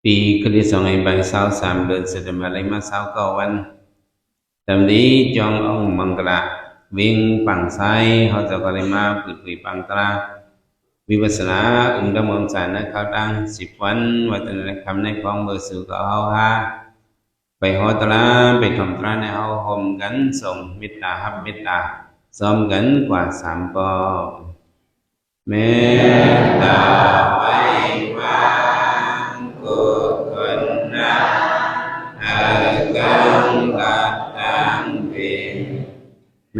ปีคริสต์ศักราช23เดือนสิงหาคม29วันตำนี้จององมังกรวิ่งปังไซเขาจะกริมาปุถุปังตราวิปัสสนาดำรงสารนักเขาตั้ง10วันวัฒนธรรมในกองเบอร์สู่ก็เอาฮาไปหอตราไปทำตราในเอาหอมกันส่งมิตรฮับมิตรซ้อมกันกว่า3 ปอเมตตาไว้วางกุศลนะอากังกัตตังปิเม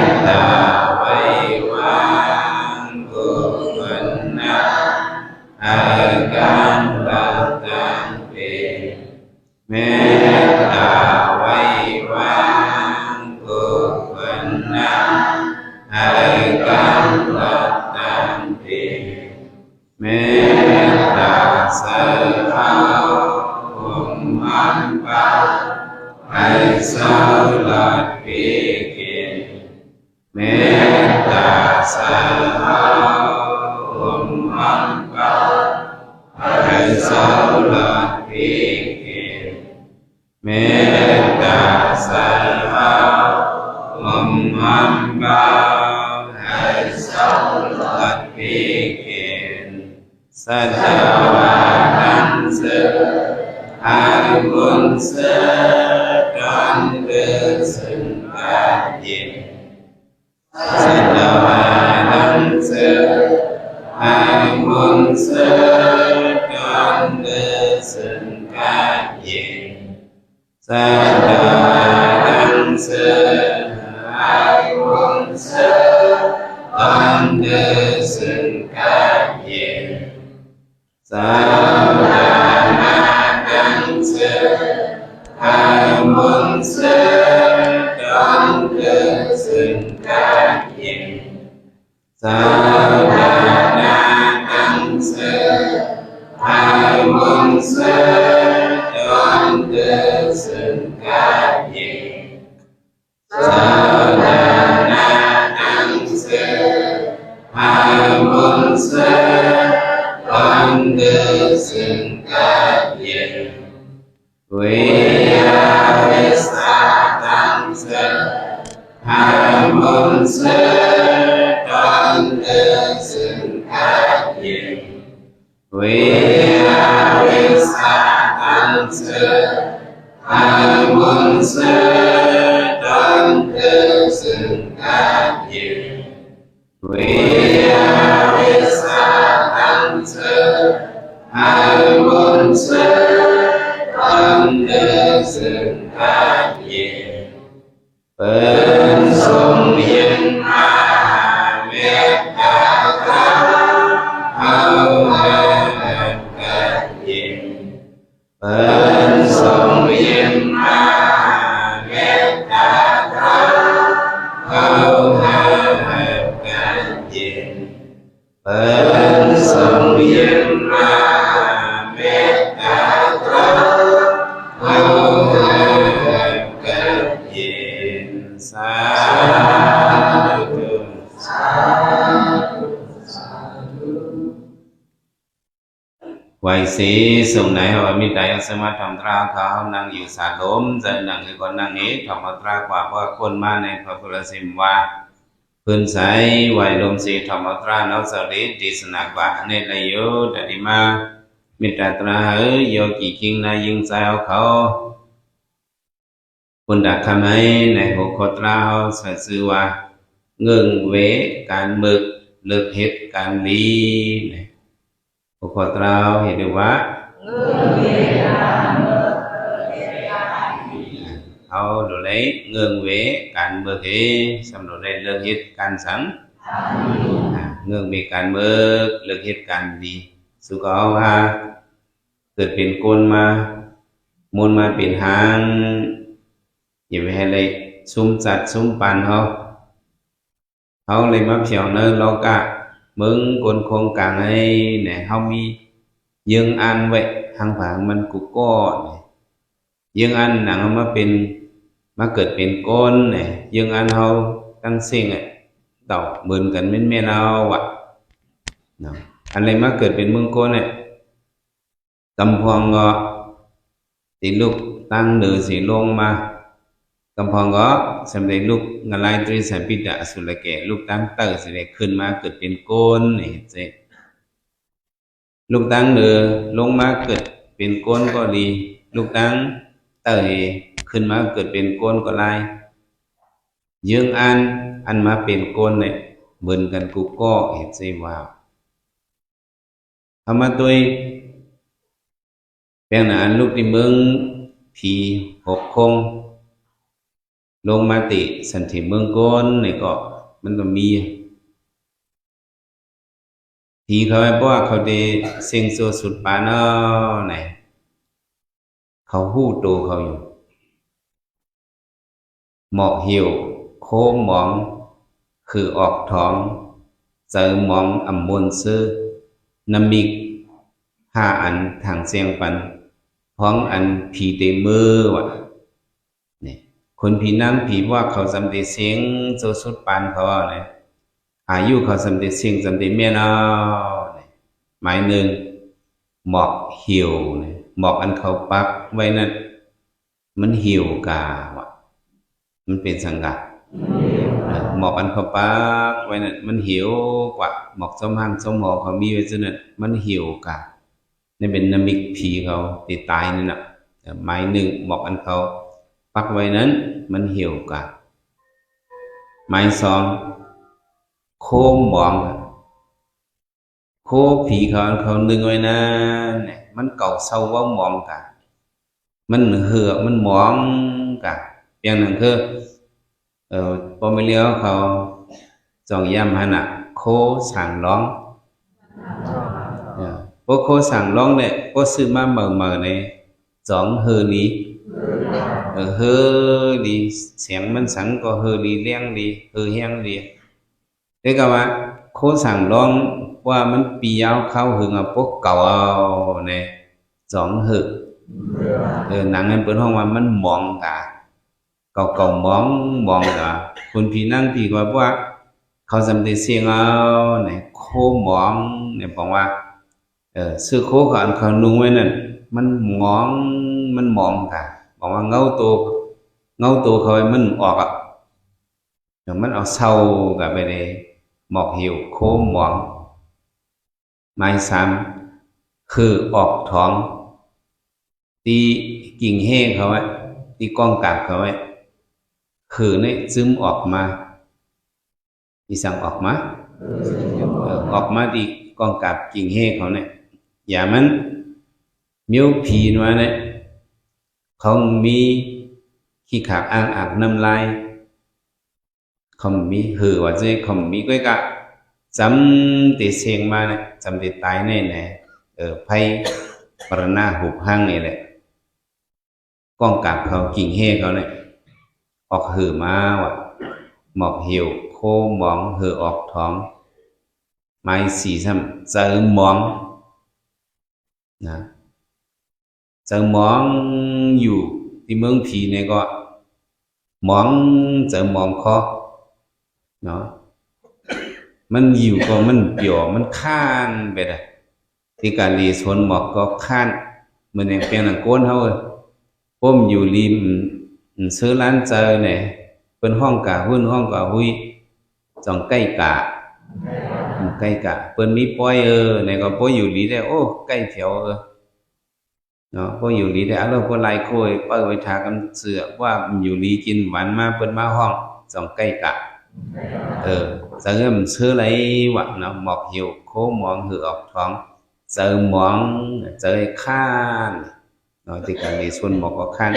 ตตาไว้วางกุศลนะอากังกัตตังปิเมตตาไว้วางกุศลนะอากังกัตตังปิเมตตาสัพพะอุมมัปปะให้สลัดปีกินเมตตาสัพพะอุมมัปปะให้สลัดปีกินเมตตาสัพพะอุมมัปปะให้สลัดปีกินสัจวานังเสอาบุญเสดอนเดือสึงกายินสัจวานังเสอาบุญเสดอนเดือสึงกายินสัจวานังเสอาบุญเสดอนเดือสึงกายินสัพพะนาคังเสอาบุญเสดอนเดือสึงกายินสัพพะนาคังเสอาบุญเสดอนเดือสึงกายินสัพพะนาคังเสอาบุญเสดอนเดือสึงกายินวิยาวิสัตตังเสอาบุญเสดอนเดือสึงกายินวิยาวิสัตตังเสอาบุญเสดอนเดือสึงกายินวิยาวิสัตตังเสอาบุญเสดอนเดือสึงกายินเป็นทรงยินมาเมตตาตาเอาเถิดกันยินเป็นทรงยินมาเมตตาตาเอาเถิดกันยินเป็นทรงยินมาเมตตาตาเอาเถิดกันยินสาธุไหวสีส่งไหนว่ามีใจสมาธรรมตราเขานั่งอยู่สาลมจะนั่งคือคนนั่งนี้ธรรมตรากว่าเพราะคนมาในพระพุทธสิมว่าพื้นใสไหวลมสีธรรมตราเนาสริดิสนากว่าในระโยดดิมามิตรตราโยกิคิงนายิงใจเอาเขาคนดักทำให้ในหัวโคตราเขาใส่ซื้อว่าเงื่งเวการบึกเลิกเหตุการลีหัวโคตราเห็นดูว่าเอาดูเลยเงื่งเวการบึกเหสำหรับได้เลิกเหตุการสังเงื่งเวการบึกเลิกเหตุการดีสุขเอาว่าเกิดเป็นก้นมามูลมาเป็นหางอย่าไปให้เลยซุ้มจัดซุ้มปันเขาเลยมาเพียวเนินโลกะมึงคนโครงกลางให้เนี่ยเขามียึงอันไว้ทางผังมันกุก้อเนี่ยยึงอันหนังมาเป็นมาเกิดเป็นก้นเนี่ยยึงอันเขาตั้งสิ่งต่อเหมือนกันไม่เอาอ่ะเนาะอะไรมาเกิดเป็นมึงก้นเนี่ย กำพองก็ตีลูกตั้งเดือสีลงมากำพองก็สำเร็จลูกงลายตรีสัมปิดะสุรเกลูกตั้งเตอสิเดขึ้นมาเกิดเป็นโกนนี่เจลูกตั้งเดือลงมาเกิดเป็นโกนก็ดีลูกตั้งเตยขึ้นมาเกิดเป็นโกนก็ลายยืงอันมาเป็นโกนเนี่ยเบิ่นกันกูก็เห็นใจว่าทำมาตัวแปลงอันลูกที่เมืองผีหกคงลงมาติสันติเมืองโกนเนี่ยก็มันก็มีผีเขาเพราะว่าเขาได้เสียงโซสุดปานเนี่ยเขาหู้โตเขาอยู่หมอกเหี่ยวโค้งหมองคือออกท้องเจอหมองอ่ำมนซื้อน้ำมิก5 อันทางเสียงปันพ้องอันผีเตมือวะเนี่ยคนผีนั่งผีว่าเขาสำเร็จเสียงโซสุดปานเขาเนี่ยอายุเขาสำเร็จเสียงสำเร็จเมียนเนี่ยหมายหนึ่งหมอกเหี่ยวเนี่ยหมอกอันเขาปักไว้นั่นมันเหี่ยวกาวะมันเป็นสังกัดหมอกอันเขาปักไว้นั่นมันเหี่ยวกว่าหมอกสมหังสมหอเขามีไว้จนนั่นมันเหี่ยวกานี่เป็นนามิกผีเขาตีตายนั่นน่ะหมายหนึ่งหมอกอันเขาปักไว้นั้นมันเหี่ยวกาหมายสองโคมหมองโคผีเขานึงไว้นะเนี่ยมันเก่าเศร้าว่าหมองกะมันเหือมันหมองกะเพียงนั้นคือพอไม่เลี้ยวเขาจองย่ำหันอ่ะโคสั่งร้องพวกโคสั่งร้องเนี่ยพวกซื้อมาเมื่อเนี่ยจองเฮอลีเฮอลีเสียงมันสังก็เฮอลีเลี้ยงลีเฮอแห้งลีเรียกว่าโคสั่งร้องว่ามันปียาวเข้าหึงพวกเก่าเนี่ยจองเฮอหนังนั้นเปิดห้องว่ามันมองกะเก่ามองกะคนพี่นั่งพี่ก็ว่าเขาจำได้เสียงเนี่ยโคมองเนี่ยบอกว่าซื้อโคก่อนเขานุ่งไว้นั่นมันมองกะบอกว่าเงาตัวเขามันออกมันเอาเศร้ากับไปเลยหมอกเหี่ยวโคมองไม้ซ้ำคือออกท้องตีกิ่งแห้งเขาไว้ตีกองกากเขาไว้คือเนี่ยซึมออกมาอีสั่งออกมาออกมาตีกองกากกิ่งแห้งเขาเนี่ยอย่ามันมิ้วผีนัวเนี่ยเขามีขี้ขากอ้างอากน้ำลายเขามีหือว่าจะเขามีก้อยกะจำติเสียงมาเนี่ยจำติตายแน่แน่ไพ่ปรณาหุบห้างนี่แหละกองกากเขากิ่งแห้งเขาเนี่ยออกหือมาว่ะหมอกเหี่ยวโคมองหือออกท้องไม้สีซ้ำเจอมองนะเจอมองอยู่ที่เมืองผีเนี่ยก็มองเจอมองคอเนาะมันอยู่ก็มันเปี่ยวมันข้านไปเลยที่การรีชนหมอกก็ข้านเหมือนอย่างเปียงหนังโก้นเขาป้มอยู่ริมซื้อร้านเจอเนี่ยเป็นห้องกะหุ้นห้องกะหุ้ยจองใกล้กะเปิ้นมีป้อยในก็ป้อยอยู่ลีได้โอ้ใกล้แถวเนาะป้อยอยู่ลีได้แล้วก็ไล่โคยเปิ้นไว้ทากันเสือว่าอยู่ลีกินหวานมาเปิ้นมาห้องจองใกล้กะจะเริ่มซื้ออะไรวะเนาะหมอกหิวโคหมองหือออกท้องเจอหมองเจอข้านเนาะที่กันในส่วนหมอกก็ข้าน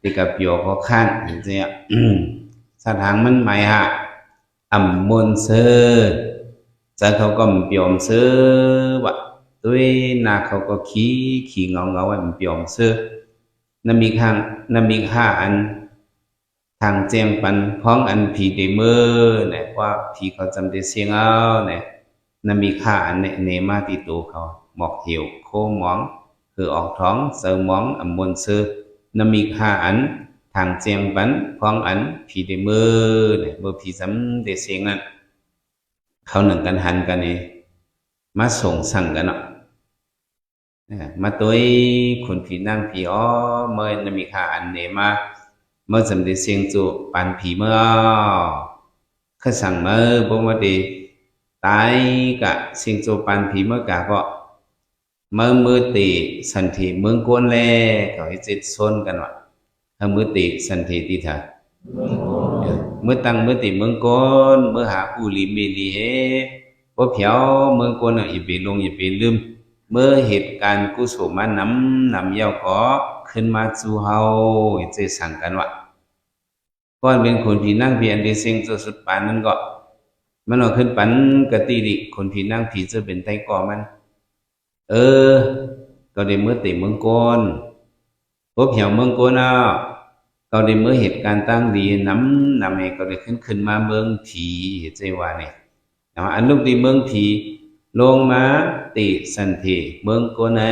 ที่กับโยก็ข้านอย่างเงี้ยสถานมันหมายฮะอ่ำมนเซอจะเขาก็เปี่ยมซื้อวะด้วยนาเขาก็ขี้เงาไว้เปี่ยมซื้อน้ำมีห้าอันทางเจียงปันพ้องอันผีเดเมอร์เนี่ยว่าผีเขาจำได้เสียงเนี่ยน้ำมีห้าอันเนี่ยเนมาติโตเขาหมอกเหี่ยวโคหมองคือออกท้องเสอหมองอ่ำมนซื้อน้ำมีห้าอันทางเจียงปันพ้องอันผีเดเมอร์เนี่ยเมื่อผีจำได้เสียงนั้นเขาหนึ่งกันหันกันเองมาส่งสั่งกันเนาะ มาตัวคนผีนั่งผีอ๋อเมื่อนมีค่าอันเนมาเมื่อสำเร็จเสียงจูปันผีเมื่อข้าสั่งเมื่อบ่มาดีตายกะเสียงจูปันผีเมื่อกะก็เมื่อมือตีสันติเมืองกวนแลเขาให้จิตซนกันวะถ้ามือตีสันติที่เถอะเมื่อตั้งมือตีเมืองกวนเมื่อหาอุลิเมลีเฮพวกเผียวเมืองกวนอย่าไปลงอย่าไปลืมเมื่อเหตุการณ์กุศลมานำเย้าก็ขึ้นมาสู่เฮาจะสั่งกันว่าก่อนเป็นคนที่นั่งเพียนที่เสียงสุดปานนั้นก็มันเอาขึ้นปันกติดิคนที่นั่งผีจะเป็นไตก่อมันก็ได้เมื่อติเมืองโกนพบเหี่ยวเมืองโกนอ่ะก็ได้เมื่อเหตุการณ์ตั้งดีนำให้ก็ได้ขึ้นมาเมืองผีใจว่าเนี่ยอันลูกที่เมืองผีลงมาติสันติเมืองโกนใน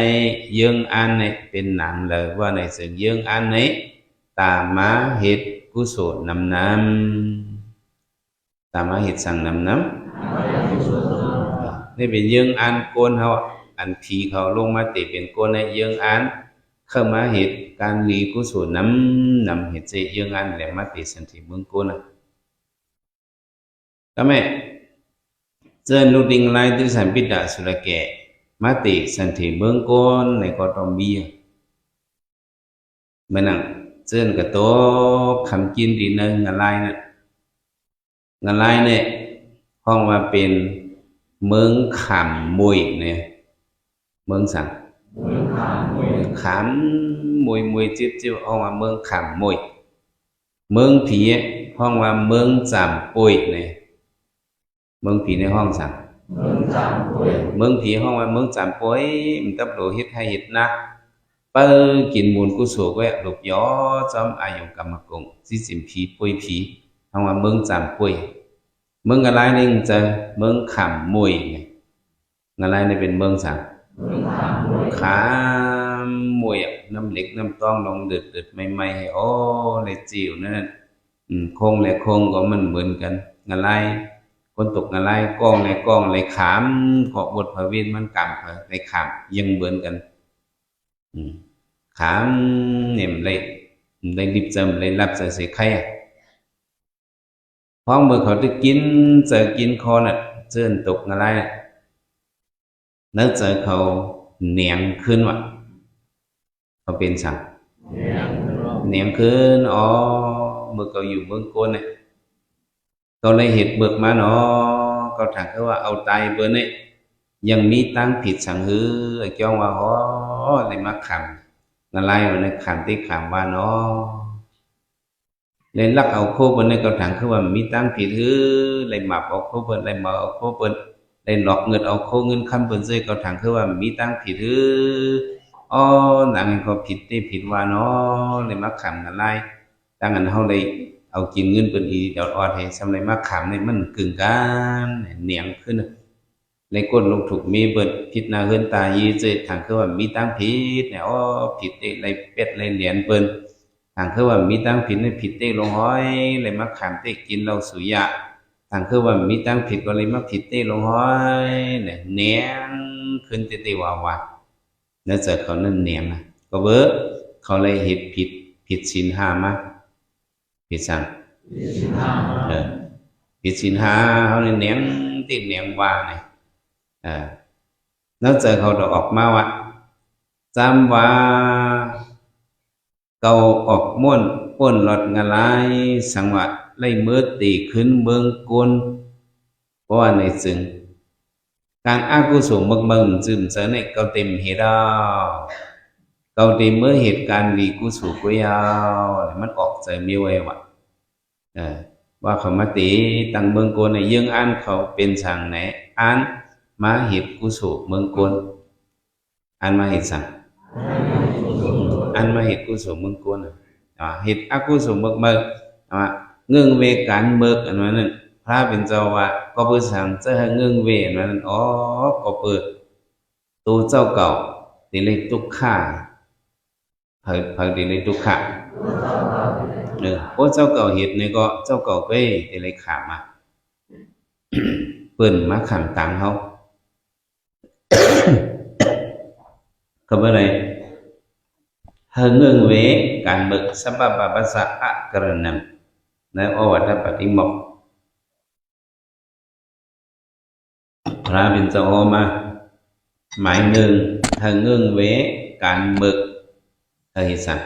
ยังอันในเป็นหนังเลยว่าในสิ่งยังอันในตามมาเหตุกุศลนำตามมาเหตุสั่งนำนี่เป็นยังอันโกนเขาอันผีเขาลงมาติเป็นโกนในยังอันเข้ามาเหตุการณ์ลีกุศลนำเหตุเจยังอันแหลมมาติสันติเมืองโกนก็แม่เจอลูกดิงไล่ที่สันปิดาสุรแก่มาติสันติเมืองโกนในกอตอมบีเมื่อนั่งเจอกับโตคำกินดีนึงงานไล่น่ะงานไล่เนี่ยห้องมาเป็นเมืองขำมวยเนี่ยเมืองสั่งขำมวยจิ๊บห้องว่าเมืองขำมวยเมืองผีห้องว่าเมืองจำปุยเนี่ยเมืองผีในห้องสั่งเมืองผีห้องว่าเมืองจำปุยมันตับโหลเฮ็ดให้เฮ็ดนะเปิ้ลกินมูลกุศลแวะหลบย้อจอมอายุกรรมกงสิสิมผีปุยผีห้องว่าเมืองจำปุยเมืองอะไรนี่จะเมืองขำมวยอะไรนี่เป็นเมืองสั่งขามวยน้ำเหล็กน้ำต้องลงเดือดใหม่ๆให้โอ้เลยจิ๋วนั่นโคงและโคงก็มันเหมือนกันอะไรคนตกอะไรกล้องเลยขามขอบบทพระวินมันกำเลยขามยังเหมือนกันขามเนี่ยเลยดิบจำเลยรับใส่เสียไข่ห้องเมื่อเขาจะกินเจอกินคอน่ะเจิ้นตกอะไรแล้วเจอเขาเหนียงขึ้นว่ะเขาเป็นสั่งเหนียงขึ้นอ๋อเมื่อเขาอยู่เมืองโกนเนี่ยเขาเลยเหตุเบิกมาเนาะเขาถามเขาว่าเอาตายเบอร์เนี่ยยังมีตั้งผิดสั่งฮือไอ้เจ้าว่าอ๋อเลยมาขำอะไรวะเนี่ยขำที่ขำว่าเนาะเลยลักเอาโคบนในเขาถามเขาว่ามีตั้งผิดฮือเลยหมับเอาโคบนเลยมาเอาโคบนได้หลอกเงินเอาโคเงินคำเปิ้นเจเขาถามคือว่ามีตั้งผิดหรืออ๋อหนังเขาผิดได้ผิดว่าเนาะเลยมาขำกันไล่ตั้งอันเฮาเลยเอากินเงินเปิ้นอีเดี๋ยวออดให้สำเลยมาขำนี่มันกึ่งกันเหนียงขึ้นเลยกดลงถูกมีเปิ้นผิดหน้าเฮือนตายีเจถามคือว่ามีตั้งผิดเนี่ยอ๋อผิดได้เลยเป็ดเลยเหรียญเปิ้นถามคือว่ามีตั้งผิดนี่ผิดได้ลงห้อยเลยมาขำได้กินเราสุยะทางคือว่ามีตั้งผิดก็เลยมาผิดตีลงห้อยเนี่ยเนียงขึ้นตีว่าแล้วเจอเขานั่นเนียงนะก็เบอเขาเลยเหตุผิดศีลห้ามาผิดสั่งผิดศีลห้าเขาเลยเนียงติดเนียงว่าเนี่ยแล้วเจอเขาออกมาว่าจำว่าเกาออกม่วนป้นหลอดงาลายสังวะไล่เมื่อตีขึ้นเมืองกวนเพราะว่าในซึ่งการอากุศลเมืองจึงเสนในเกาเต็มเหตุเกาเต็มเมื่อเหตุการณ์ลีกุศลกุยาวมันออกใจมีไว้ว่าว่าเขามาตีตั้งเมืองกวนในยังอันเขาเป็นสั่งไหนอันมาเหตุกุศลเมืองกวนอันมาเหตุสั่งอันมาเหตุกุศลเมืองกวนเหตุอกุศลเมืองเงื่องเวการเบิกอันนั้นพระเป็นเจ้าว่าก็เปิดสั่งจะให้เงื่องเวอันนั้นอ๋อก็เปิดตัวเจ้าเก่าตีเลยทุกข่าเผยตีเลยทุกข่าเพราะเจ้าเก่าเหตุนี่ก็เจ้าเก่าไปตีเลยขามาเปิ่นมาขำตังเขา ก็บ่ได้hengeng we การเบิกสัพพะปัสสะอะกระนัมในโอวัตปฏิโมกข์พระบิณฑโอมาหมายหนึ่ง hengeng we การเบิกหิสัง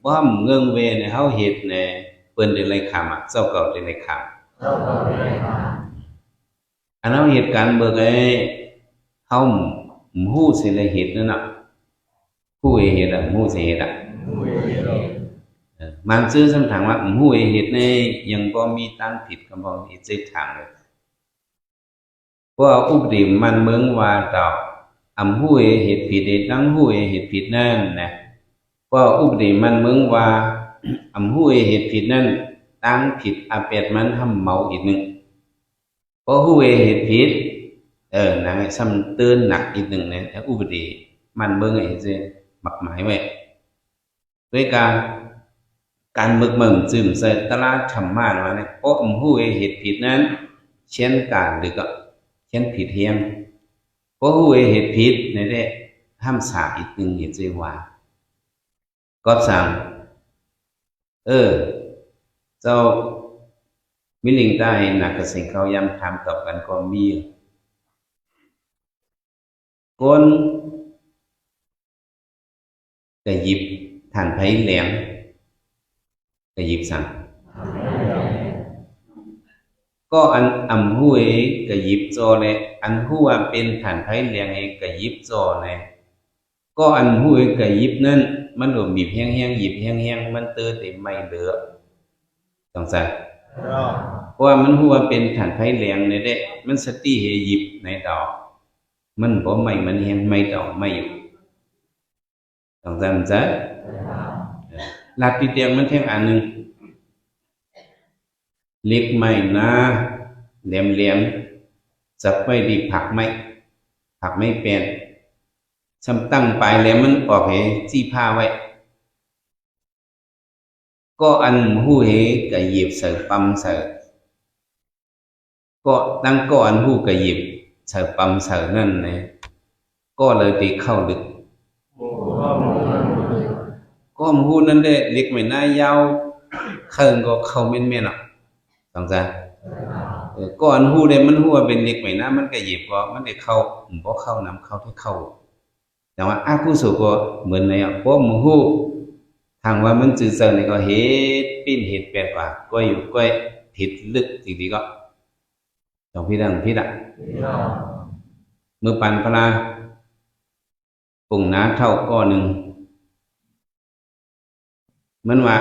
บ่มเงิงเวเนี่ยเฮาเฮ็ดเนี่ยเปิ้นได้ไล่คำอ่ะเจ้าเก่าได้ไล่คำอันเฮาเฮ็ดการเบิกไอ้เฮาฮู้สิละเฮ็ดนั่นน่ะฮู้เฮ็ดอ่ะฮู้สิเฮ็ดอ่ะมันซื่อสำถามว่าฮู้เฮ็ดเนี่ยยังบ่มีตั้งผิดก็บ่มีจิตทางเลยเพราะอุปติมันเมืองว่าดอกฮู้เฮ็ดผิดได้ตั้งฮู้เฮ็ดผิดนั่นนะเพราะอุปติมันเมืองว่าฮู้เฮ็ดผิดนั่นตั้งผิดอาเป็ดมันทำเมาอีกนึงเพราะฮู้เฮ็ดผิดนางซ้ำเตือนหนักอีกนึงเนี่ยอุปติมันเมืองไอ้สิมักหมายไว้ด้วยการมึกเบิ่งจึงใส่ตลาดธรรมะว่าเนี่ยเพราะฮู้เฮ็ดผิดนั้นเช่นการหรือก็เช่นผิดเฮียงเพราะฮู้เฮ็ดผิดนี่แหละห้ามสาอีกนึงเห็นสิว่าก็สั่งเจ้ามิลิงใต้นักเกษตรเขาย้ำถามตอบกันก็มีคนก็หยิบฐานไผแหลงก็หยิบสั่งก็อันฮู้ก็หยิบจอเลยอันฮู้ว่าเป็นฐานไผแหลงก็หยิบจอเลยก็อันฮู้ก็หยิบนั่นมันโดนบีบแห้งๆหยิบแห้งๆมันเตอเต็มไม่เหลือจังซั่นเพราะว่ามันฮู้ว่าเป็นฐานไผแหลงนี่แหละมันสติให้หยิบในดอกมันบ่ไหม้มันแห้งไม่ดอกไม่อยู่จังซั่นจ้ะหลักที่เตียงมันแท่งอันนึงเล็กไม้นะแหลมๆจับไว้ดีผักไม่เป็นซ้ำตั้งปลายแหลมมันออกให้จี้ผ้าไว้ก็อันฮู้ก็หยิบใส่ปั๊มใส่ก็ตั้งก็อันฮู้ก็หยิบใส่ปั๊มใส่นั่นนะก็เลยตีเข้าลึกก็ฮู้นั่นได้เล็กไม่น่ายาวเคิงก็เข้าแม่นๆอ่ะจังซั่นก็อันฮู้ได้มันฮู้ว่าเป็นเล็กไม่น่ามันก็หยิบก็มันได้เข้าบ่เข้านำเข้าที่เข้าแต่ว่าอากุศลก็เหมือนในเพราะมันฮู้ทางว่ามันจืดเซินนี่ก็เฮ็ดปิ้นเฮ็ดแปลกว่าก็อยู่ก็ผิดลึกจริงๆก็ต้องผิดอ่ะเมื่อปันพลาปุ่งน้าเท่าก้อหนึ่งมันว่า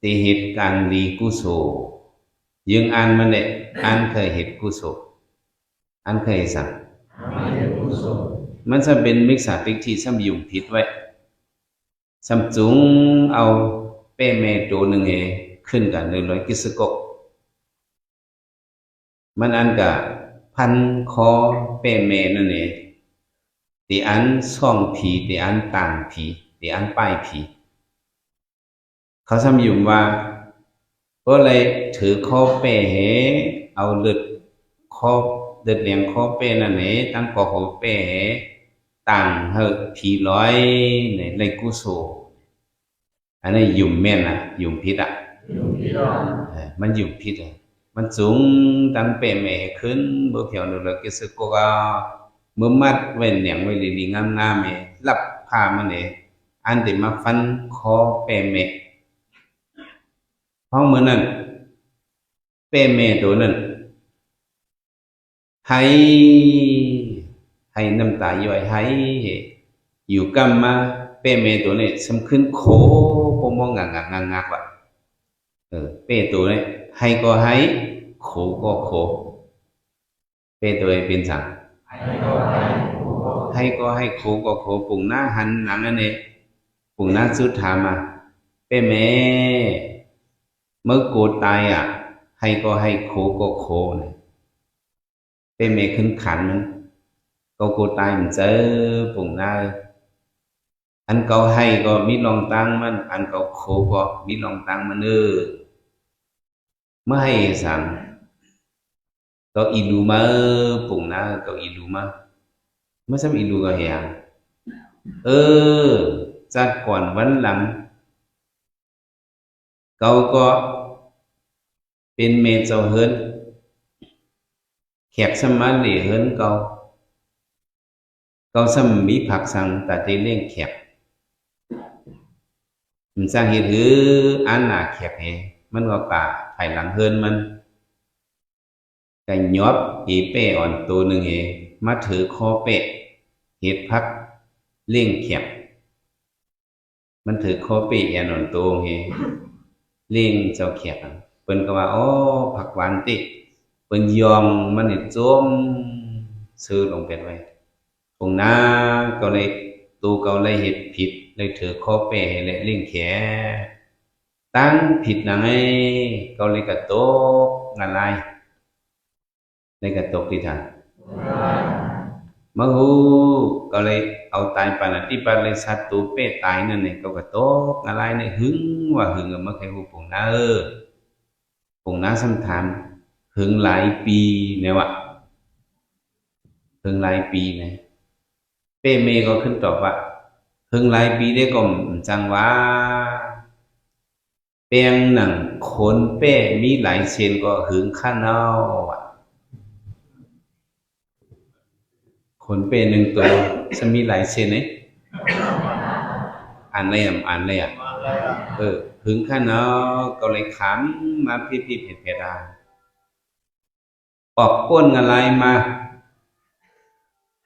ตีเหตุการณ์ดีกุศลยังอ่านมันเนี่ยอ่านเคยเหตุกุศลอ่านเคยสั่งมันจะเป็นมิจฉาทิฏฐิซ้ำยุ่งผิดไว้ซ้ำจุงเอาเป้แม่ตัวหนึ่งขึ้นกัน100กิสกกมันอันกับพันคอเป้แม่นั่นเองตีอันซ่องผีตีอันต่างผีตีอันป้ายผีเขาซ้ำยุ่งว่าก็เลยถือคอเป้เอาเลือดคอเลือดเลี้ยงคอเป้นั่นเองตั้งคอหัวเป้ต่างเฮผีร้อยในไรกุโซอันนี้ยุ่งแม่นอ่ะยุ่งผิดอ่ะมันยุ่งผิดอ่ะมันสูงตั้งเป้แม่ขึ้นบ่เพียวนึกแล้วกิสโกก็มือมัดไว้เหนียงไว้ดีๆงามๆรับผ้ามันอันที่มาฟันคอเป้แม่เพราะเหมือนนั้นเป้แม่ตัวนั้นให้น้ำตาย่อยให้อยู่กำมาเป้แม่ตัวนี้สำคัญโคปมงงักว่ะเป้ตัวนี้ให้ก็ให้โคก็โคเป้ตัวนี้เป็นสั่งให้ก็ให้โคก็โคปุ่งหน้าหันหนังนั่นเองปุ่งหน้าสุดถามมาเป้แม่เมื่อโกตายอ่ะให้ก็ให้โคก็โคเนี่ยเป็นเมขึ้นขันมันก็โกตายมันเจอปุ่งหน้าอันเก่าให้ก็มีลองตังมันอันเก่าโคก็มีลองตังมันเมื่อให้สั่งก็อีลูมาปุ่งหน้าก็อีลูมา เมื่อซ้ำอีลูก็เหียจัดก่อนวันหลังเขาก็เป็นเมเจ้าเฮิรนแขกสมาเหลเฮิรนเขาซ้ำมีผักสังแต่ได้เลี้ยงแขกมันสร้างเหตุหืออันหนาแขกเหมันก็กะภายหลังเฮิรนมันก็ยอบอีเป้อ่อนตัวหนึ่งเหมาถือคอเป้เฮ็ดพักเลี้ยงแขกมันถือคอเป้อ่อนตัวเหเลี้ยงเจ้าแขกเปิ้นก็ว่าโอ้ผักหวานติเปิ้นยอมมันนี่จมซื้อลงไปไว้ตรงน้าก็เลยตูก็เลยเฮ็ดผิดเลยถือคอเป้ให้เลี้ยงแขกตั้งผิดนังไอ้ก็เลยกระตกงานไรเลยกระตกที่ทางมาฮู้ก็เลยเอาตายปานที่ปานเลยสัตว์ตูเป้ตายนั่นนี่ก็กระตกงานไรนี่หึงว่าหึงก็บ่เคยฮู้ปงน้าปงน้าซ้ํถามหึงหลายปีเนี่ยวะหึงหลายปีเนี่ยเป้เมก็ขึ้นตอบว่าหึงหลายปีได้ก็จังว่าเปียงหนังขนเป้มีหลายเส้นก็หึงข้าเนาะขนเป้หนึ่งตัวจะมีหลายเส้นไหมอ่านเลยหึงข้าเนาะก็เลยขำมาพี่เผ็ดปอกก้นอะไรมา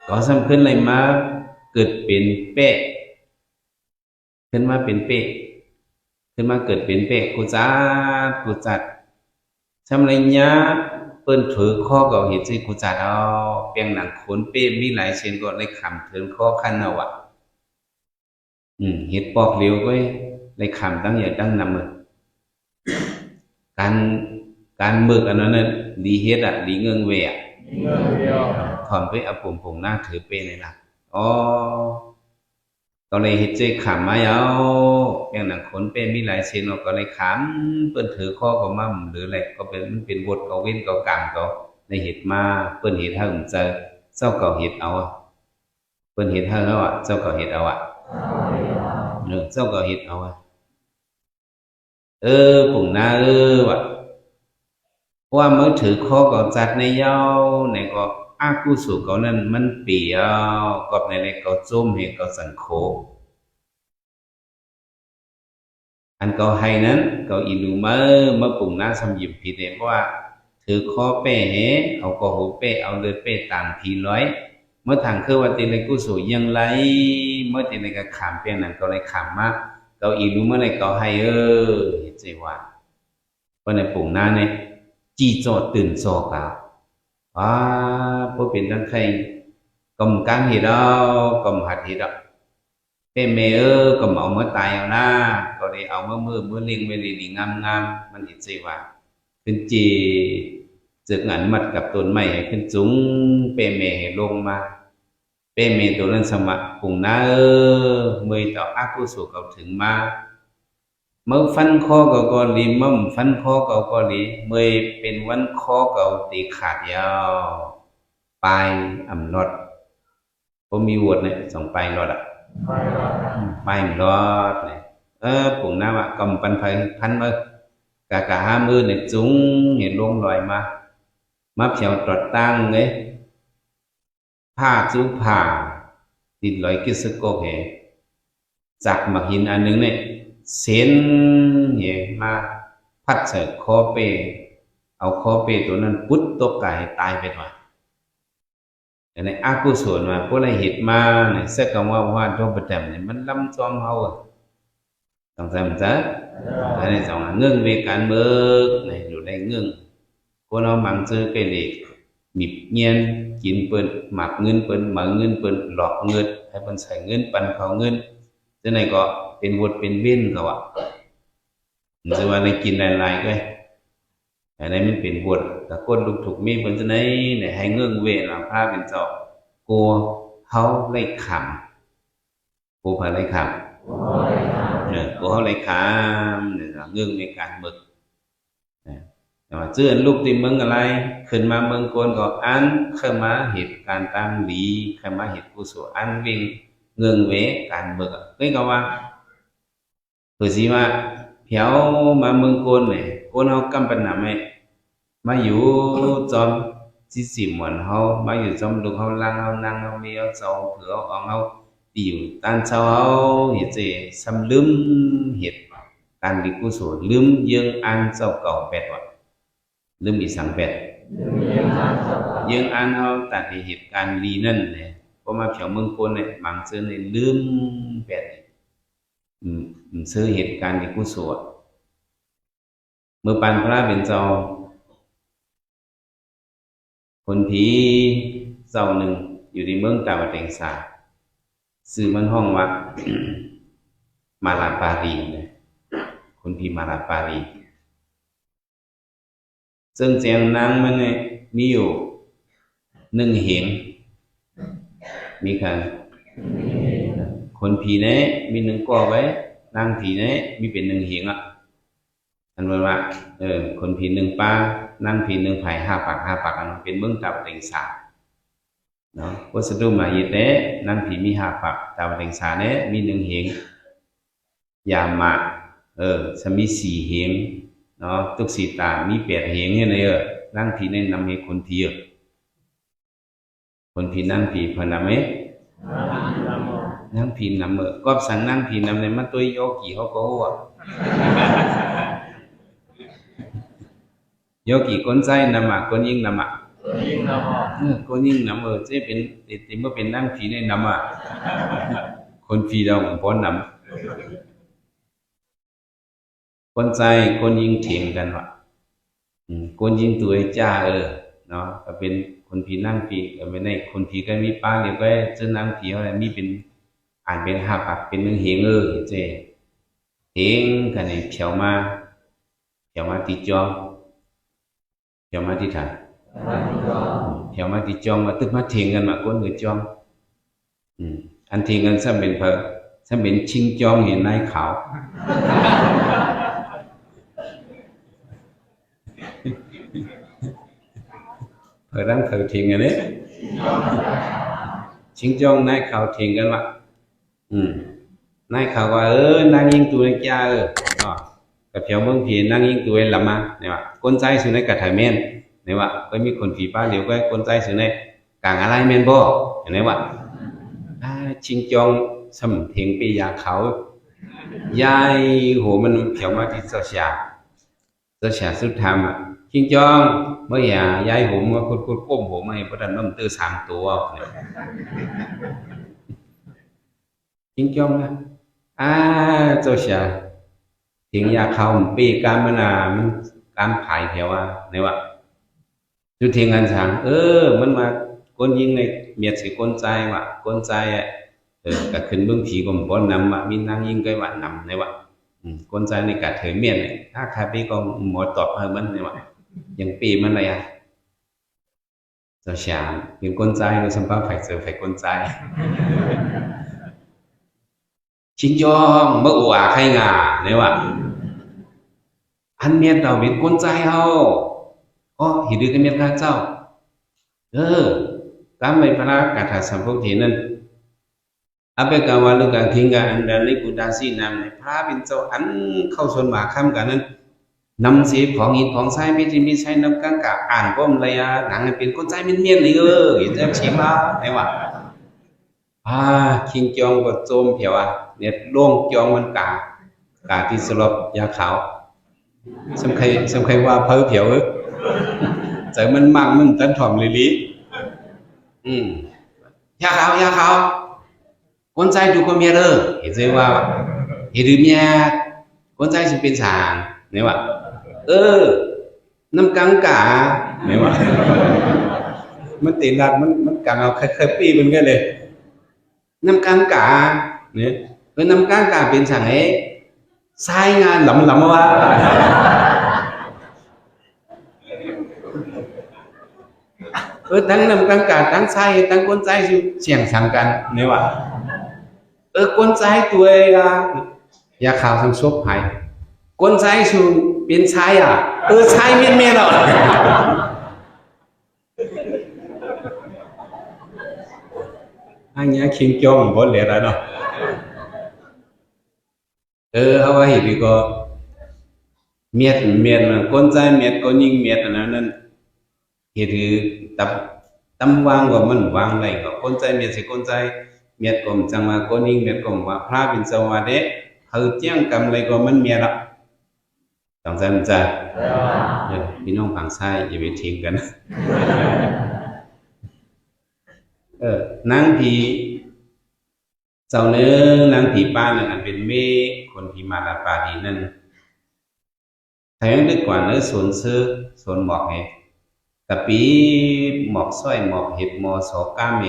ก็สำคัญเลยมาเกิดเป็นเป้ขึ้นมาเป็นเป้ขึ้นมาเกิดเป็นเป้กูจัดทำไรเนี้ยเปิ้นถือข้อเก่าเห็ดสิกูจัดเอาเปียงหนังขนเป้มีหลายเส้นก็เลยขำถึงข้อขั้นเอาเห็ดปอกเหลวก็เลยขำตั้งใหญ่ตั้งนำการเบิกอันนั้นน่ะดีเฮ็ดดีเงิงเวถอนไปเอาผงหน้าถือเป้ในหลักก็เลยเฮ็ดใจขำมาเอาอย่างหนังขนเป้มีหลายเส้นก็เลยขำเปิ้นถือข้อก็มั่มหรืออะไรก็เป็นมันเป็นบทก็เว้นก็กรรมก็ในเฮ็ดมาเปิ้นเฮ็ดให้ผมเจอเจ้าก็เฮ็ดเอาเปิ้นเฮ็ดให้แล้วเจ้าก็เฮ็ดเอาเจ้าก็เฮ็ดเอาผงหน้าว่ะว่าเมื่อถือข้อก็จัดในเย้าในก็อากุศลเขานั้นมันเปียวกับในก็จุ่มให้เขาสังโคอันเขาให้นั้นเขาอินูเมื่อปุ่งหน้าสำยิบผิดเพราะว่าถือข้อเป้เอาก็หูเป้เอาเลือดเป้ตามพีร้อยเมื่อทางคือว่าติเลยกุศลยังไรเมื่อติเลยก็ขามเปียงนั้นก็เลยขามมากเขาอินูเมื่อไรเขาให้เห็นใจว่าเพราะในปุ่งหน้าเนี่ยจีโจตื่นโซกาพวกเป็นทั้งใครกลมกลางเหตุกลมหัดเหตุเป้เมกลมเอาเมื่อตายเอาหน้าก็เลยเอาเมื่อลิงเวลีงามมันเห็นใจว่าขึ้นจีจึกงันมัดกับต้นไม้ให้ขึ้นจุ้งเป้เมให้ลงมาเป้เมตัวนั้นสมะปุ่งหน้าเมื่อต่ออากุศลเขาถึงมาเมื่อฟันคอเก่าลีมั่มฟันคอเก่าลีเมื่อเป็นวันคอเก่าตีขาดยาวปลายอ่ำรอดผมมีวดเนี่ยสองปลายรอดปลายรอดเนี่ยปุ่งหน้ากำปันไฟพันมือกะห้ามือเนี่ยจุ้งเห็นลงลอยมาเพียวตรอดตั้งเลยผ้าจูผ้าติดลอยกิสโกเหจากหมักหินอันนึงเนี่ยเส้นเนี่ยมาพัดใส่คอเป้เอาคอเป้ตัวนั้นพุทตกไก่ตายไปหน่อยแต่ในอากุศลมาพวกอะไรเหตุมาเนี่ยเสกว่าโดนประจำเนี่ยมันล้ำจอมเขาต้องใส่มันซะอันนี้สองเงื่อนเวการเบิกเนี่ยอยู่ในเงื่อนพวกเรามังเจอไปเลยมีเงียนกินเปิ้นหมักเงินเปิ้นหมักเงินเปิ้นหลอกเงินให้เปิ้นใส่เงินปันเขาเงินจะไหนก็เป็นวดเป็นเว้นเขามันจะว่าในกินหลายๆก็อันนี้มันเป็นวดแต่คนลูกถูกมีเปิ้นจะไหนเนี่ยให้เงื่อนเวหลังผ้าเป็นเจ้ากลัวเขาไล่ขำกลัวอะไรขำกลัวเขาไล่ขำเนี่ยเงื่อนในการเบิก แต่ว่าเจื้อนลูกที่เมืองอะไรขึ้นมาเมืองโกนก็อันเข้ามาเหตุการณ์ตามหลีเข้ามาเหตุกุศลอันวิ่งเงืองเวการเบิกก็ก็ว่าคือสิว่าเพียวมาเมืองโกนเนี่ยโกนเฮากำปันนำให้มาอยู่จอมที่สิเหมือนเฮามาอยู่จอมลูกเฮาลังเฮานั่งเฮามีเฮาเจ้าเผือเอาเฮาติวตานเช้าเฮาเฮ็ดสิสำลืมเฮ็ดการดีกุศลลืมយើងអានเจ้าเก่าแปดว่าลืมอีสังแปดយើងអានเฮาតាទីเหตุการณ์ลีนั่นแหละพอมาเพียวเมืองโกนเนี่ยบางซื่อเนี่ยลืมแปดซื้อเหตุการณ์ดีกุศลเมื่อปานพระเป็นเจ้าคนผีเจ้าหนึ่งอยู่ในเมืองตาวัดแดงสาชื่อมันห้องว่า มาลาปารีนะคนผีมาลาปารีซึ่งเสียงนางมันเนี่ยมีอยู่หนึ่งเหงมีใครคนผีเนี่ยมีหนึ่งก่อไว้นางผีเนี่ยมีเป็นหนึ่งเหงอ่ะอันว่าคนผีหนึ่งป้านางผีหนึ่งไผ่ห้าปากอันเป็นเมืองตาวัดแดงสาเนาะวัสดุมาเยเต้นางผีมีห้าปากตาวัดแดงสาเนี่ยมีหนึ่งเหงยามมาจะมีสี่เหงเนาะทุกสีตามีแปดเหงเนี่ยเลยนั่งผีในนำให้คนผีคนผีนั่งผีพนำนั่งผีนำก็สั่งนั่งผีนำในมันตัวโยกี่เขาก็ว่าโยกี่คนใจนำคนยิ่งนำคนยิ่งนำจะเป็นติเมื่อเป็นนั่งผีในนำคนผีเราของพ้นนำคนใจคนยิงเถียงกันว่ะคนยิงตัวจ้าเนาะก็เป็นคนผีนั่งผีก็ไม่ได้คนผีก็มีป้าเดี๋ยวก็จะนั่งผีอะไรมีเป็นอ่านเป็นห้าปากเป็นหนึ่งเหงเจ๊เหงกันเนี่ยเพียวมาติจอมเพียวมาติถ่ายเพียวมาติจอมมาตึกมาเถียงกันมาคนngườiจอมอันเถียงกันซ้ำเป็นเพอซ้ำเป็นชิงจอมเห็นนายขาวเพอรังเถอเถียงกันเนี่ยชิงจองนายข่าวเถียงกันว่ะนายข่าวว่านางยิงตัวในจ้ากับเพียวเมืองผีนางยิงตัวในลำมาเนี่ยว่ะคนใจสุนัยกับไทยเมนเนี่ยว่ะก็มีคนผีป้าเดี๋ยวก็คนใจสุนัยกลางอะไรเมนบ่เนี่ยว่ะชิงจองสำเถียงปียาเขายายโหมันเพียวมาที่เจ้าชาสุดธรรมชิงจองเมื่อยายผมว่าคนก้มผมให้พระดันน้ำตื้อสามตัวชิงจองนะเจ้าชาถึงยาเขาปีการมนามันการผายแถวว่าไหนวะจุดเทียงกันสั่งมันมาคนยิงในเมียดสิคนใจว่ะคนใจก็ขึ้นเบื้องผีก็บ่นำว่ะมีนางยิงก็ว่านำไหนวะคนใจในกาเถยเมียนเนี่ยถ้าใครไปก็หมอตอบให้มันไหนวะอย่างปีมันอะไรเจ้าชาเป็นคนใจเราสัมภาษณ์ฝ่ายคนใจชิงจองเมื่อว่าใครงาเนี่ยวะอันเมียนเราเป็นคนใจเฮาหิดือกันเมียนข้าเจ้าตามไปพระกาถาสัมภุทินั้นอาเปกาวาลุกาทิงกาอันดาลิกุดาสีนามในพระเป็นเจ้าอันเข้าส่วนหมาข้ามกันนั้นนำสีของหินของทรายไม่ที่มีใช้นำกังกะอ่านก้มเลยหนังเป็นคนใจเมียนเลยเห็นจะเฉียงละไหนวะคิงจองก็โจมเผียวเนี่ยล่วงจองมันกาที่สลบยาขาวสำคัญว่าเพ้อเผียวใจมันมั่งมันตันถ่อมลิยาขาวคนใจดูก็เมียเห็นใจว่าเห็นดูเมียคนใจสิเป็นสางเนี่ยวะน้ำกังกาเนี่ยวะมันตีนัดมันกังเอาเคยปีมันก็เลยน้ำกังกาเนี่ยน้ำกังกาเป็นสางใช้งานหลำว่าตั้งน้ำกังกาตั้งใช้ตั้งคนใจเสี่ยงสั่งกันเนี่ยวะคนใจตัวยาขาวทั้งซบหายคนใจสู เป็นชายอ่ะชายเมียนเมียนอ่ะอันนี้คิงจองบ่เลยแล้วเนาะเอาไว้ดีก็เมียดเมียดมันคนใจเมียดคนยิงเมียดอันนั้นเฮ็ดคือตับตำวางก็มันวางไรก็คนใจเมียดสิคนใจเมียดก็จังว่าคนยิงเมียดก็ว่าพระเป็นสวัสดิ์เขาเจียงกำไรก็มันเมียดอ่ะต้องใจมันใจพี่น้องฝั่งซ้ายอย่าไปทิ้งกันนางผีเจ้าเนื้อนางผีป้านั่นอันเป็นเมคนผีมาลาปาดีนั่นแทงดึกกว่าเนื้อสวนซื้อสวนหมอกไงกะปีหมอกสร้อยหมอกเห็บหมอสอก้ามเม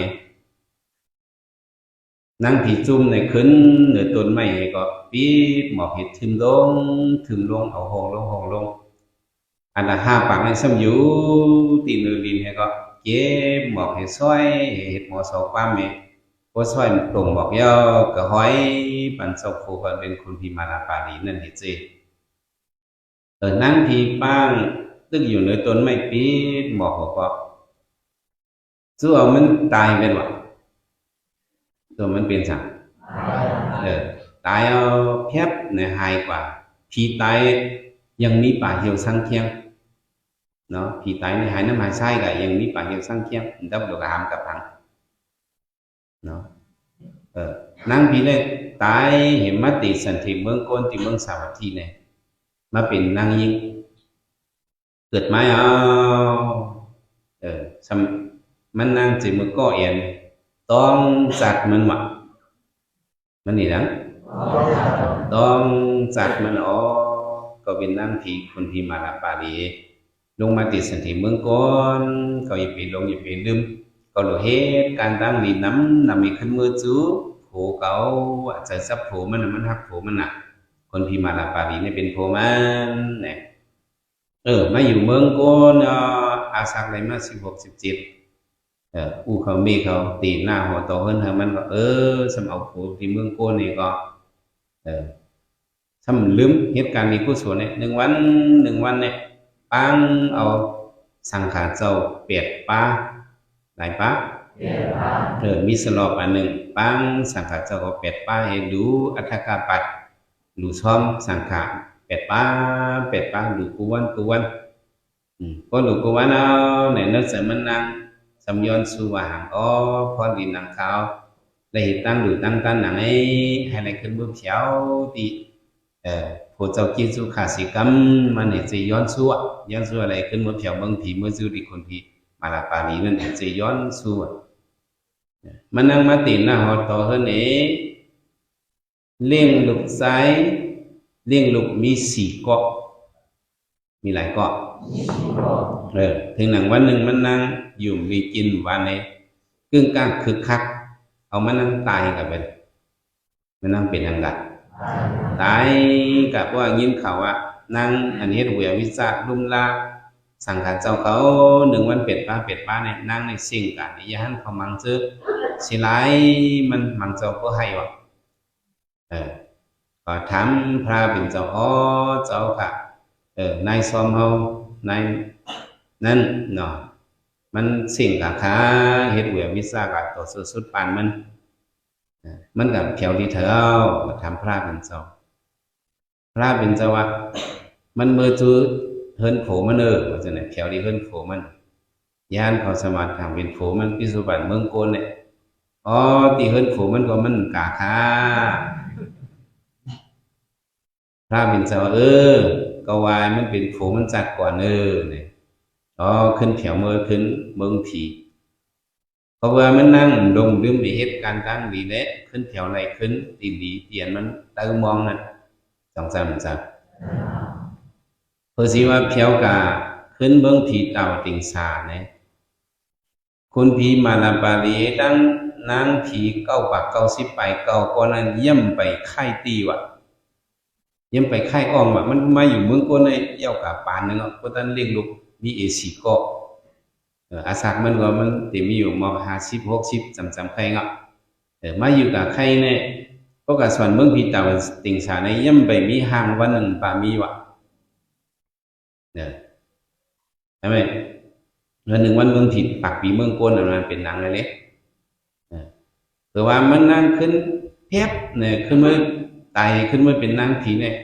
นางผีจุ่มในขึ้นเหนือต้นไม้ก็ปีหมอกเห็ดถึมลงเอาหงลงอันละห้าปากในซ้ำอยู่ตีนดินให้ก็เก็บหมอกเห็ดสร้อยเห็ดหมอสอก้ามเมพอสร้อยตรงบอกย่อกระห้อยปันเศร้าโคกันเป็นคนพิมาลาปาดีนั่นเห็นสินั่งผีป้างตึกอยู่ในต้นไม้ปีหมอกก็สู้เอามันตายเป็นวะตัวมันเป็นสั่งตายเอาเพียบในหายกว่าผีตายยังมีป่าเหี่ยวsangเคียงเนาะผีตายในหายน้ำหายไส้ก็ยังมีป่าเหี่ยวsangเคียงดับดอกหามกับพังเนาะนั่งผีเลยตายเห็นมาติสันติเมืองโกนติเมืองสาวัตถีเนี่ยมาเป็นนางยิงเกิดมามันนางจิมือก็เอ็นต้องจัดมันหมักมันนี่นะต้องจัดมันก็เป็นนางผีคนผีมาลาปาดีลงมาติสันติเมืองโกนเขาอย่าไปลงอย่าไปลืมก็หลุดเหตุการตั้งดีน้ำมีขึ้นมือจูโผเขาใจซับโผมันหักโผมันน่ะคนพิมาลาปาดีเนี่ยเป็นโผมันเนี่ยมาอยู่เมืองโกนอาศักอะไรมา16-17อู้เขามีเขาตีหน้าหัวโตเฮิรนมันก็สำเอาโผที่เมืองโกนนี่ก็ทำลืมเหตุการณ์นี้ผู้ส่วนเนี่ย1 วันเนี่ยปังเอาสังขารเจ้าเปียดป้าหลายป้ามีสลอบอันหนึ่งปังสังขารเจ้าก็เป็ดป้าให้ดูอัฏฐกาปัดดูช่อมสังขารเป็ดป้าดูกุวันก็ดูกุวันเอาในนักเสมันนางสำยอนสุวาหังพอดีนางเขาได้ตั้งดูตั้งตันหนังให้อะไรขึ้นบุบเขียวตีผู้เจ้ากินสุขาสิกรรมมันเนี่ยจะย้อนสู้อะไรขึ้นบุบเขียวบางผีเมื่อจูดีคนผีมาลาปานีนั่นจะย้อนสู้มันนั่งมาตินนะหอต่อเฮเนเลี้ยงลูกซ้ายเลี้ยงลูกมี4 เกาะมีหลายเกาะถึงหนังวันหนึ่งมันนั่งอยู่มีกินวันในกึ่งกลางคึกคักเอามันนั่งตายกับมันนั่งเป็นอังกัดตายกับว่ายินเขาว่านั่งอันนี้เวียวิจารลุ่มลาสังขารเจ้าเขา1 วันเป็ดป้าเนี่ยนั่งในสิ่งกันอย่าหันเขามังซื้อสิไลมันมังเจ้าก็ให้วะก็ถามพระเป็นเจ้าเจ้าค่ะนายซ้อมเฮานายนั่นเนาะมันสิ่งกะขาเฮ็ดเวียวิสากับตัวสุดปานมันกับเพียวที่เธอถามพระเป็นเจ้าว่ามันเมื่อจูเฮิรนโผมันว่าจะไหนเพียวที่เฮิรนโผมันย่านเขาสมาธิทางเป็นโผมันพิสุบันเมืองโกนเนี่ยตีเฮิรนโผมันก็มันกะขาพระเป็นเจ้าก็วายมันเป็นโผมันจัดกว่าเนี่ยขึ้นแถวเมื่อขึ้นเมืองผีเพราะว่ามันนั่งดงดื่มในเหตุการณ์ตั้งดีเละขึ้นแถวไหนขึ้นตีดีเตียนมันตามองนั่น2-3เพื่อสิว่าเพียวกาขึ้นเมืองผีเต่าติงสาเนี่ยคนผีมาลาบาลีตั้งนางผี9 ปาก 90 ไปก็นั้นเยี่ยมไปไข่ตีวะเยี่ยมไปไข่อ้อมวะมันมาอยู่เมืองโกนในเย้ากาปานนึงก็ตั้งเลี้ยงลูกมี4 เกาะอาศักมันก็มันติมีอยู่ม50-60จำใครเงาะมาอยู่กับใครเนี่ยก็กับส่วนเมืองผีเต่าติงสาในย่ำไปมีห่างวันหนึ่งป่ามีวะ เนี่ยใช่ไหมแล้วหนึ่งวันเมืองผิดปากปีเมืองโกนมันเป็นนางอะไรเนี่ยแต่ว่ามันนั่งขึ้นเทียบเนี่ยขึ้นมาตายขึ้นมาเป็นนางผีเนี่ย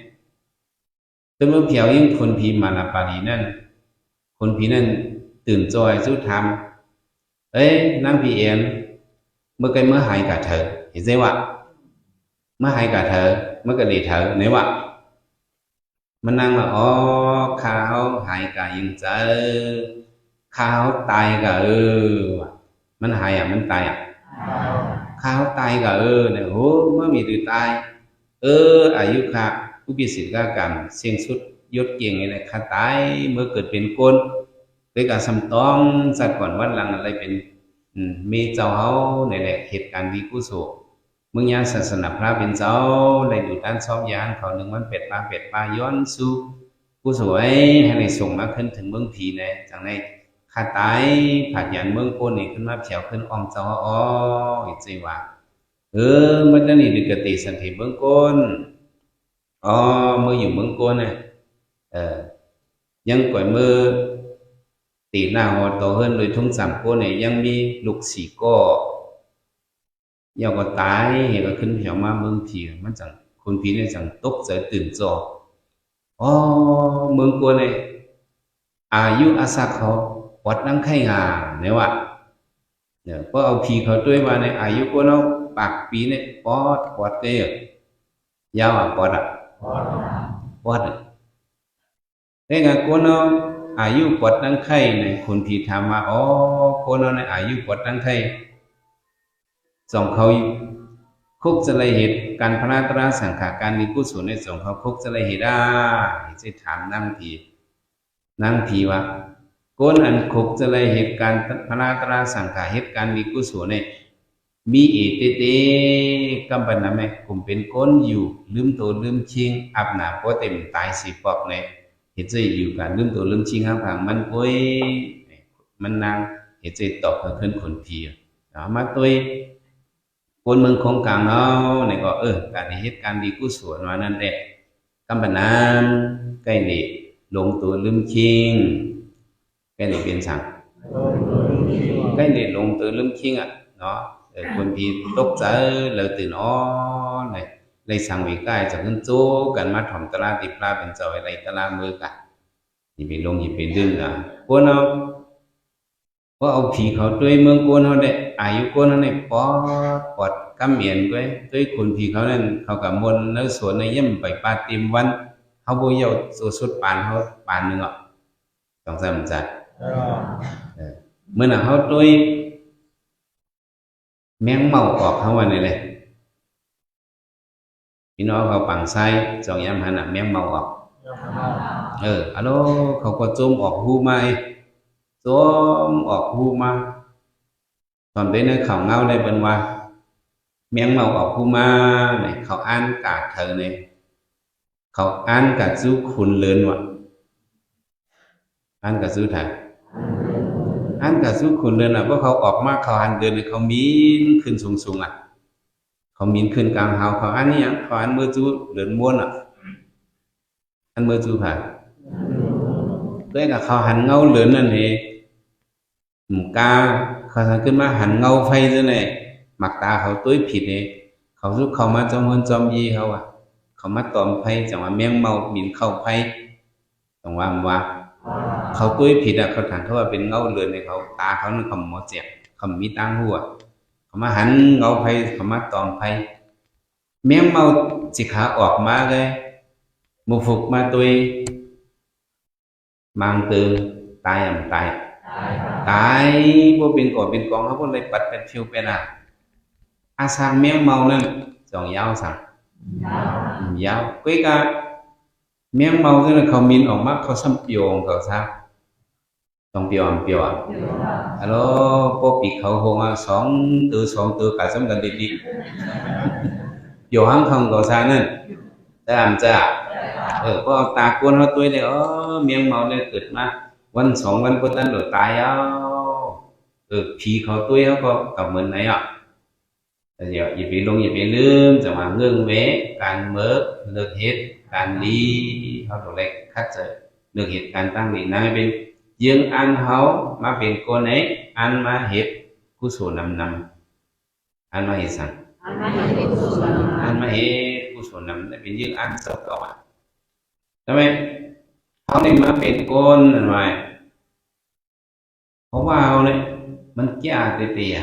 ขึ้นมาเพียวยิ่งคนผีมาลาปารีนั่นคนผีนั่นตื่นจอยสู้ทำเอ้ยนางผีเอ็นเมื่อไกเมื่อหายกับเธอเห็นไหมวะเมื่อหายกับเธอเมื่อก็เลยเธอไหนวะมันนั่งว่าอ๋อข้าวหายกับยังเจอข้าวตายกับว่ะมันหายอ่ะมันตายอ่ะข้าวตายกับเนี่ยโหเมื่อมีหรือตายอายุค่ะผู้พิสิทธิ์ก็กรรมเสียงสุดยศเก่งไงนะข้าตายเมื่อเกิดเป็นคนด้วยการสำต้องสัตว์ก่อนวันหลังอะไรเป็นมีเจ้าเฮาในแหละเหตุการณ์ดีกุศลมึงยาศาสนาพระเป็นเจ้าในดูด้านซอบยานเขาหนึ่งวันเป็ดปลาย้อนสู่กุศลให้ในส่งมาขึ้นถึงเมืองผีในจังในข้าตายผัดยันเมืองโกนนี่ขึ้นมาเฉียวขึ้นออมเจ้าอ๋ออีจีว่ามันจะนี่ดึกติสันติเมืองโกนอ๋อเมื่ออยู่เมืองโกนเนี่ยยังก่อยมือตีหน้าหอโตเฮิรนโดยทุ่งสามโกนเนี่ยยังมีลูกสี่ก้อยาวก็ตายเห็นก็ขึ้นเหี่ยวมาเมืองผีมันจังคนผีเนี่ยจังตกใจตื่นจออ๋อเมืองโกนเนี่ยอายุอาศักเขาวัดนั่งไข่งาเนี่ยว่ะเนี่ยเพราะเอาผีเขาด้วยมาในอายุก็เนาะปากปีเนี่ยปอดเกยยาวอ่ะปอดแต่งานโกนเนาะอายุปอดนั่งไข่เนี่ยคนผีถามว่าอ๋อโกนเนาะในอายุปอดนั่งไข่สองเขาคุกจะเลยเหตุการพระตราสังขารการมีกุศลในสองเขาคุกจะเลยเหตุจะถามนั่งผีว่าก้นอันคุกจะเลยเหตุการพระตราสังขารเหตุการมีกุศลในมีเอเตกำปนาแม่ผมเป็นก้นอยู่ลืมตัวลืมชิงอับหนาเพราะเต็มตายสีปอกในเหตุใจอยู่การลืมตัวลืมชิงห้างผังมันป่วยมันนางเหตุใจตอบขึ้นคนผีมาตัวคนเมืองคงกลางเนาะเนี่ยก็การเหตุการณ์ดีกุศลว่านั่นแหละกำปนานใกล้นี่ลงตัวลืมคิงใกล้นี่เป็นสั่งใกล้นี่ลงตัวลืมคิงอ่ะเนาะคนที่ตกใจเลยตื่นอ๋อเนี่ยเลยสั่งไว้ใกล้จะขึ้นโจ้กันมาถ่อมตลาดติปลาเป็นเจ้าอะไรตลาดมือกันนี่ไปลงนี่ไปดึงอ่ะพวกเราเพราะเอาผีเขาด้วยเมืองโกนเขาเนี่ยอายุโกนเขาเนี่ยปอดกำเมียนด้วยคนผีเขานั่นเขากับมนแล้วสวนในย่ำไปปาติมวันเขาโบยเอาสุดปานเขาปานหนึ่งอ่ะต้องใส่มันใจเมื่อน่ะเขาด้วยแมงเมาออกเขาวันนี้เลยพี่น้องเขาปังไส้สองย่ำหันอ่ะแมงเมาออกฮัลโหลเขาก็จมออกหูไม้จมออกหูมาตอนนี้เนี่ยเขาเงาเลยเป็นว่าแมงเมาออกหูมาเนี่ยเขาอ่านกาดเธอเนี่ยเขาอ่านกาดซู้คุณเลินว่ะอ่านกาดซู้ถ่ายอ่านกาดซู้คุณเลินอ่ะเพราะเขาออกมาเขาหันเดินเขามีนขึ้นสูงอ่ะเขามีนขึ้นกลางเฮาเขาอ่านนี่ยังเขาอ่านเมื่อจูเดินม้วนอ่ะอ่านเมื่อจูผ่านด้วยกับเขาหันเงาเลินนั่นเองหมู่กาเขาทำขึ้นมาหันเงาไฟด้วยเนี่ยหมักตาเขาตุ้ยผิดเนี่ยเขาลุกเขามาจอมเงินจอมยีเขาอ่ะเขามาตอมไฟจังว่าแมงเมาบินเข้าไฟจังว่าเขาตุ้ยผิดอ่ะเขาถามเขาว่าเป็นเงาเลือนในเขาตาเขาเนี่ยเขาหมอเจ็บเขามีตั้งหัวเขามาหันเงาไฟเขามาตอมไฟแมงเมาจิขาออกมาเลยมุฟุกมาตุ้ยมังตือตายอ่ำตายพวกเป็นก่อเป็นกองเขาพวกเลยปัดเป็นฟิวเป็นอ่ะอาสางแมวเมานั่นสองยาวสั่งยาวกุ้ยกะแมวเมาที่นั่นเขามินออกมาเขาซ้ำเปียวเขาซะต้องเปียวอ่ะฮัลโหลพวกปีเขาคงสองตัวcảซ้ำกันดีๆเปียวห้างเขาเขาซะนั่นแต่อ่ำจ้าพอตากวนเขาตัวเนี่ยแมวเมาเนี่ยเกิดมาวันสองวันก็ตั้งโดดตายผีเขาตัวเขาก็กับเหมือนไหนอ่ะอย่าไปลงอย่าไปลืมจะมาเงื่อนเวการเมิกเลิกเฮ็ดการดีเขาตัวเล็กคัดเจอ đượcเหตุการณ์ตั้งนี้นายเป็นយើងអានហៅมาเป็นคนไหนអានมาเหตุกุศลนำអានมาเหตุสังអាนมาเหตุกุศลนำแต่เป็นយើងអានสักก่อนทำไมเขาเนี่ยมาเป็นคนอะไรเพราะว่าเขาเนี่ยมันแก่เตี้ย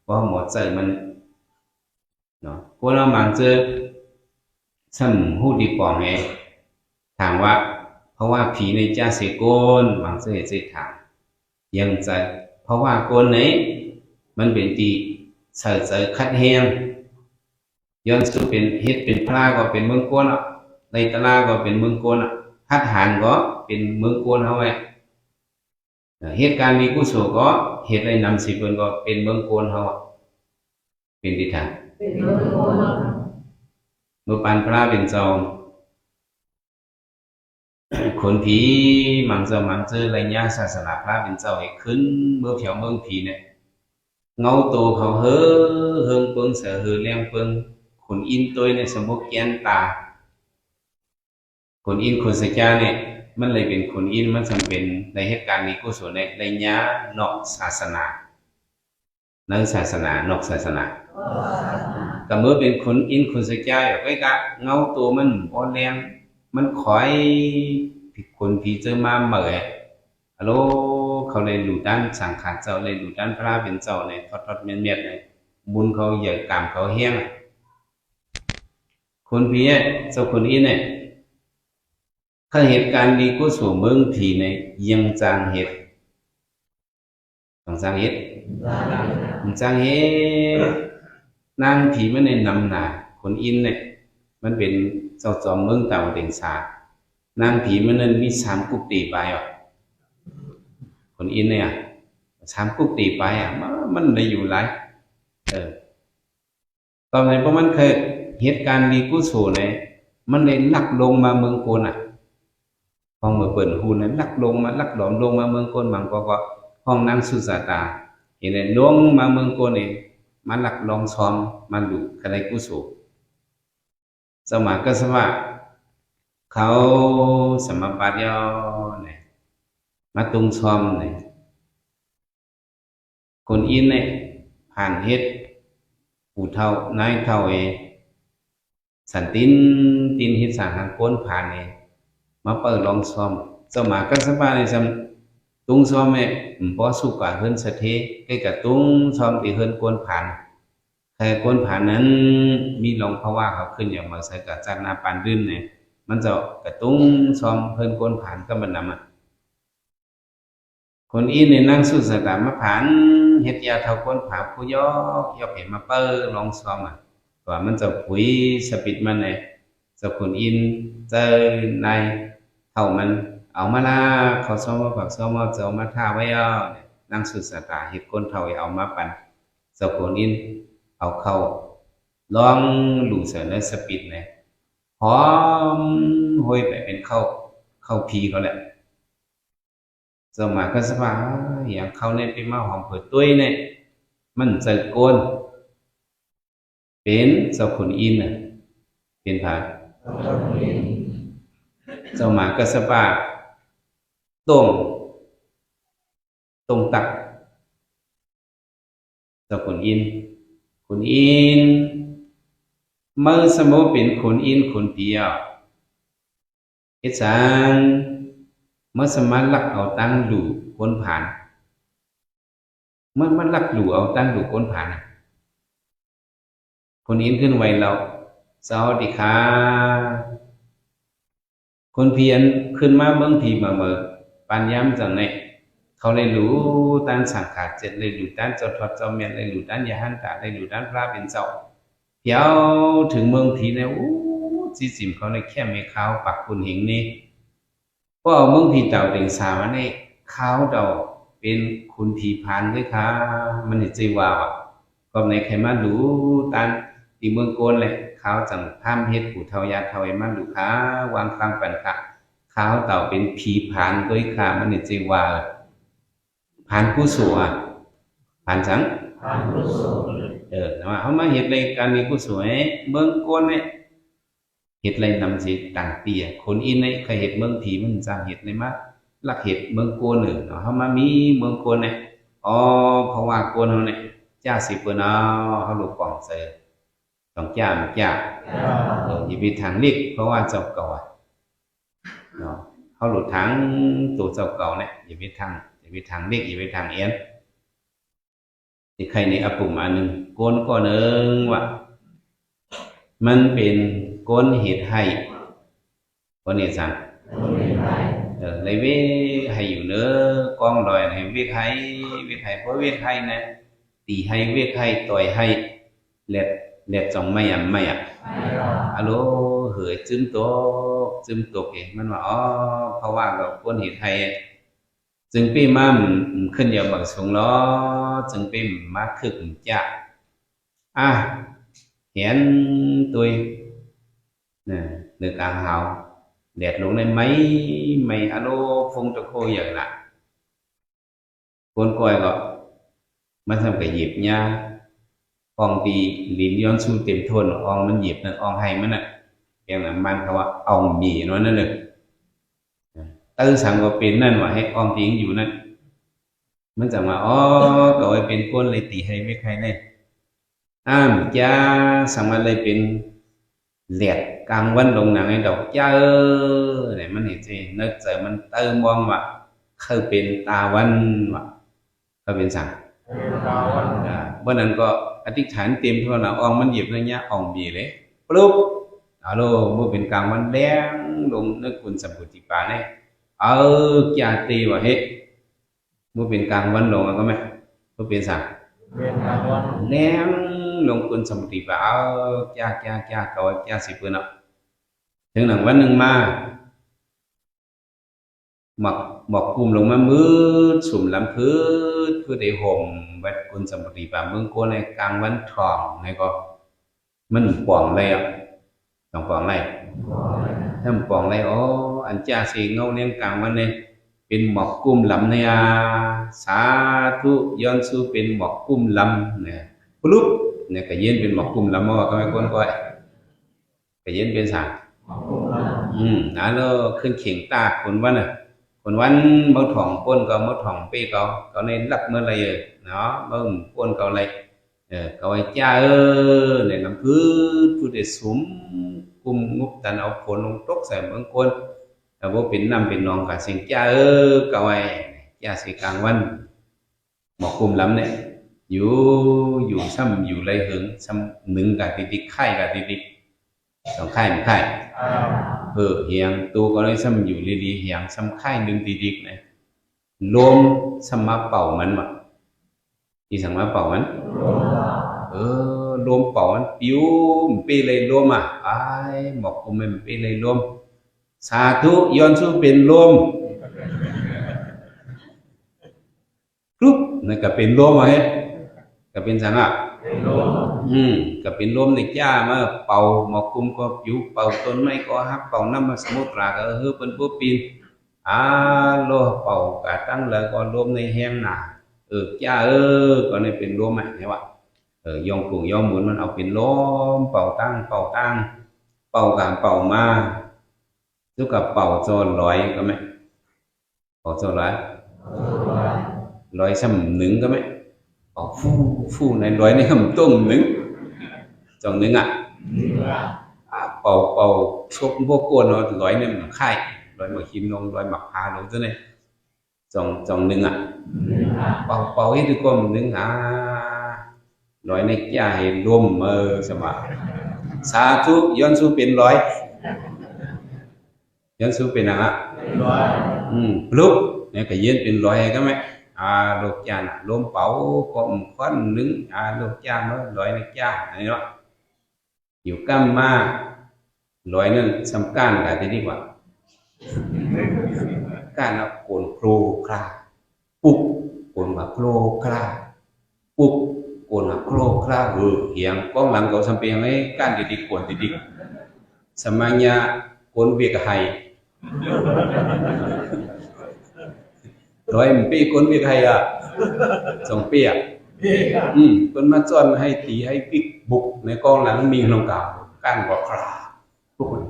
เพราะหมดใจมันเนาะคนเราบางเจอสัมหูดีปองไงถามว่าเพราะว่าผีในจ้าเสกนบางเจอเจถามยังใจเพราะว่าโกนไหนมันเป็นตีเสือเสือคัดแห้งย้อนสู่เป็นเฮ็ดเป็นพระก็เป็นเมืองโกนอ่ะในตลาดก็เป็นเมืองโกนอ่ะฮัดหานก็เป็นเมืองโกนเขาไว้เหตุการณ์มีกุศลก็เหตุในนำสิเป็นก็เป็นเมืองโกนเขาเป็นทิฏฐานเมื่อปานพระเป็นเจ้าคนผีมังเจออะไรเงี้ยศาสนาพระเป็นเจ้าให้ขึ้นเมื่อเผียวเมืองผีเนี่ยเงาโตเขาเฮ้อเฮิงเปิงเสือเฮือเลี้ยงเปิงขนอินตัวในสมุกแกนตาขนอินขนสกาเนี่ยมันเลยเป็นขนอินมันจำเป็นในเหตุการณ์นี้กุศลในญานอกศาสนาในศาสนานอกศาสนาก็เมื่อเป็นขนอินขนสกาอยู่ใกล้กะเงาตัวมันอ่อนแรงมันคอยผิดคนผีเจอมาเหมยฮัลโหลเขาเลยหลุดด้านสังขารเจ้าเลยหลุดด้านพระเป็นเจ้าในทอดเมียดในบุญเขาใหญ่กามเขาแห้งคนผีเจ้าคนอินเนี่ยถ้าเหตุการณ์ดีกุศลเมืองผีในยังจางเหตุต้องจางเหตุจางเหตุนางผีมันในนำหนาคนอินเนี่ยมันเป็นเจ้าจอมเมืองเต่าเด่งสานางผีมันนั้นมี3 กุฏตีไปอ่ะคนอินเนี่ย3 กุฏตีไปอ่ะมันได้อยู่หลายตอนไหนเพราะมันเคยเหตุการณ์ดีกุศลเนี่ยมันได้ลักลงมาเมืองโกนอ่ะห้องเมื่อเปิดหูนั้นลักลงมาลักหลอมลงมาเมืองโกนบางก็ห้องนางสุสาตาเห็นเลยลงมาเมืองโกนเนี่ยมันลักลองซ้อมมันดูกระไรกุศลสมัยก็สว่าเขาสมบัติย่อเนี่ยมาตุงซ้อมเนี่ยคนอินเนี่ยผ่านเฮ็ดผู้เท่านายเท่าสันตินเฮ็ดสร้างทางก้นผ่านเนี่ยมาเปิดลองซ้อมสมัยก็สว่าในสมตุงซ้อมเนี่ยพอสุกว่าเฮิรนสะเทใกล้กับตุงซ้อมที่เฮิรนก้นผ่านแต่ก้นผ่านนั้นมีลงเพราะว่าเขาขึ้นอย่างมาใส่กับจักนาปานดื้นเนี่ยมันจะกระตุ้งซ้อมเพิ่นก้นผ่านก็มันนำอ่ะคนอินเนี่ยนั่งสู้สตามมาผ่านเฮ็ดยาเท่าก้นผาผู้ยอกเห็นมาเปิ้ลองซ้อมอ่ะว่ามันจะผุยสปิดมันเนี่ยจะคนอินเจอในเท่ามันเอามาลาเขาซ้อมมาผักซ้อมมาจะเอามาท่าไว้ย่อนั่งสู้สตาเฮ็ดก้นเท่าเอามาปั่นจะคนอินเอาเข้าลองหลู่เสือในสปิดเนี่ยหอมห้อยไปเป็นเข้าพีเขาแหละสมัยก็สบายอย่างเขาเนี่ยเป็นมาหอมเปิดตุ้ยเนี่ยมันจะโกนเป็นเจ้าคนอินน่ะเป็นผ่านสมัยก็สบายตรงตักเจ้าคนอินเมื่อสมมติเป็นคนอินคนเดียวเฮ็ดจังเมื่อสมัยลักเอาตั้งหลู่คนผ่านเมื่อมันลักหลู่เอาตั้งหลู่คนผ่านคนอินขึ้นไวเราสวัสดีค่ะคนเพียนขึ้นมาเมืองผีมาเมื่อปัญญามจังไหนเขาเลยรู้ด้านสังขารเจ็ดเลยรู้ด้านเจ้าทอดเจ้าเมียนเลยรู้ด้านยาหันตาเลยรู้ด้านพระเป็นเจ้าเดี๋ยวถึงเมืองผีเนี่ยจีจิมเขาในแค่ไม่ข้าวปักคุณหิงนี่ก็เอาเมืองผีเต่าเด่งสามาในข้าวเต่าเป็นคุณผีพานด้วยค่ะมันเห็นใจว่าก็ในใครมารู้ด้านที่เมืองโกนเลยข้าวจังข้ามเฮ็ดผู้เทายาเทาไอ้มารู้ค่ะวางฟังปันค่ะข้าวเต่าเป็นผีพานด้วยค่ะมันเห็นใจว่าผ่านผู้สูอ่ะผ่านจังผ่านผู้สูแต่ว่าเขามาเห็นในการมีผู้สูเมืองโกนเนี่ย เห็ดไรนำสิต่างเตียคนอินในเคยเห็ดเมืองถีมันจางเห็ดในมาลักเห็ดเมืองโกนเนาะเขามามีเมืองโกนเนี่ยอ๋อเพราะว่าโกนเขาเนี่ยจ้าสิเปิ้นเอาเขาลูกกล่องเสือต้องจ้ามันจ้าอย่าไปทางเล็กเพราะว่าเจ้าเก่าเนาะเขาหลุดทางตัวเจ้าเก่าเนี่ยอย่าไปทางเล็กอย่าไปทางเอ็นที่ใครในอปุ่มอันหนึ่งโกนก็หนึ่งว่ามันเป็นโกนเหตุให้คนนี้สั่งเลยเวให้อยู่เนื้อกองลอยให้เวทให้เพราะเวทให้นะตีให้เวทให้ต่อยให้เล็ดจงไม่ฮัลโหลเหยจึมตกเองมันว่าอ๋อเพราะว่าเราโกนเหตุให้จึงปีมั่มขึ้นอย่าบังสงล้อจึงปีมาคึกจะเห็นตัวnè được càng hào đẹp luôn này mấy alo phun cho cô giờ lại con coi gọiมันทำกับหยิบเนี่ยอองตีลิ้นย้อนสู้เต็มทนอองมันหยิบนั่นอองให้มันน่ะอย่างนั้นมันเขาว่าอองหมีน้อยนั่นเลยตื้อสั่งก็เป็นนั่นว่าให้อองตีอยู่นั่นมันจะมาอ๋อก็ไว้เป็นก้นเลยตีให้ไม่ใครเนี่ยจ้าสั่งมาเลยเป็นเหลียดกลางวันลงหนังให้ดอกจ้าเนี่ยมันเห็นสินึกใจมันเติมมองว่าเคยเป็นตาวันว่าเคยเป็นสั่งวันนั้นก็อธิษฐานเต็มทั่วหน้าอองมันหยิบเลยเนี่ยอองบีเลยปุ๊บเอาโลเมื่อเป็นกลางวันแดงลงนึกคุณสัมพุทธิปาเนี่ยแกตีว่าเฮ้เมื่อเป็นกลางวันลงก็ไหมเมื่อเป็นสั่งแดงลงคุณสมติว่าจ้าเขาจ้าสิเพื่อนเนาะถึงหนังวันหนึ่งมาหมอกกลุ่มลงมามืดสุ่มลำพื้นเพื่อได้ห่มวัดคุณสมติว่าเมืองโกในกลางวันทองในก็มันป่องเลยต้องป่องเลยถ้าป่องเลยอันจ้าสิเงาเลี้ยงกลางวันเนี่ยเป็นหมอกกลุ่มลำเนี่ยสาธุย้อนสู้เป็นหมอกกลุ่มลำเนี่ยปุ๊บเนี่ยก็เย็นเป็นหมอกกลุ่มลำว่าก็ไม่ก้นก้อยก็เย็นเป็นสารนั่นแล้วขึ้นเข่งตาคนวันคนวันบางถ่องก้นก็มดถ่องปีก็ในรักเมื่อไรเนาะบางก้นก็อะไรก็ไอ้จ้าในลำพื้นผู้เด็ดสุมกุมงุบตันเอาผลลงตกใส่บางคนแต่ว่าเป็นน้ำเป็นนองกับเสียงจ้าก็ไอ้จ้าสีกลางวันหมอกกลุ่มลำเนี่ยอยู่ซ้ำอยู่ไรหึงซ้ำหนึ่งกับติดไข่กับติดสองไข่หนึ่งไข่เหียงตัวก็เลยซ้ำอยู่ดีๆเหียงซ้ำไข่หนึ่งติดเนี่ยรวมซ้ำมาเป่ามันวะที่สั่งมาเป่ามันรวมเป่ามันปิ้วปีเลยรวมหมอกกุมมันปีเลยรวมสาธุย้อนสู้เป็นรวมกรุ๊ปนั่นก็เป็นรวมไว้ก็เป็นสังอ่ะก็เป็นลมในจ้ามาเป่าหมอกกุมก็ผิวเป่าต้นไม้ก็ฮับเป่าน้ำมาสมุทรก็เป็นปุ๊บปีนโลเป่ากะตั้งเลยก็ลมในแห้งหนาจ้าก็ในเป็นลมเนี่ยวะยองปุ่งยองหมุนมันเอาเป็นลมเป่าตั้งเป่ากลางเป่ามาทุกกับเป่าโซนลอยก็ไหมเป่าโซนลอยซ้ำหนึ่งก็ไหมฟูในร้อยในคำต้มหนึ่งจองหนึ่งเป่าชกพวกกวนเนาะร้อยในหมักไข่ร้อยหมักหินลงร้อยหมักพาลงตัวนี้จองหนึ่งเป่าให้ดูก้มหนึ่งร้อยในจ้าเห็นรวมสมาสาธุย้อนสู้เป็นร้อยย้อนสู้เป็นอะไรลุกเนี่ยก็ยืนเป็นร้อยก็ไหมลูกจ้าลมเป่าก็ควันนึงลูกจ้าnó loại này cha này đó nhiều cam ma loại nên xăm can cả thế đi quả can nó cồn pro kraปุ๊บcồn mà pro kraปุ๊บcồn mà pro kra hiện con làm cậu xăm tiền ấy can thì đi cồn thì đi samanya cồn việc hay rồi mình pi con việc hay song pi conมาจอนให้ตีให้ปิกบุกในกองหลังมีลงกาการกว่าครา พวกคน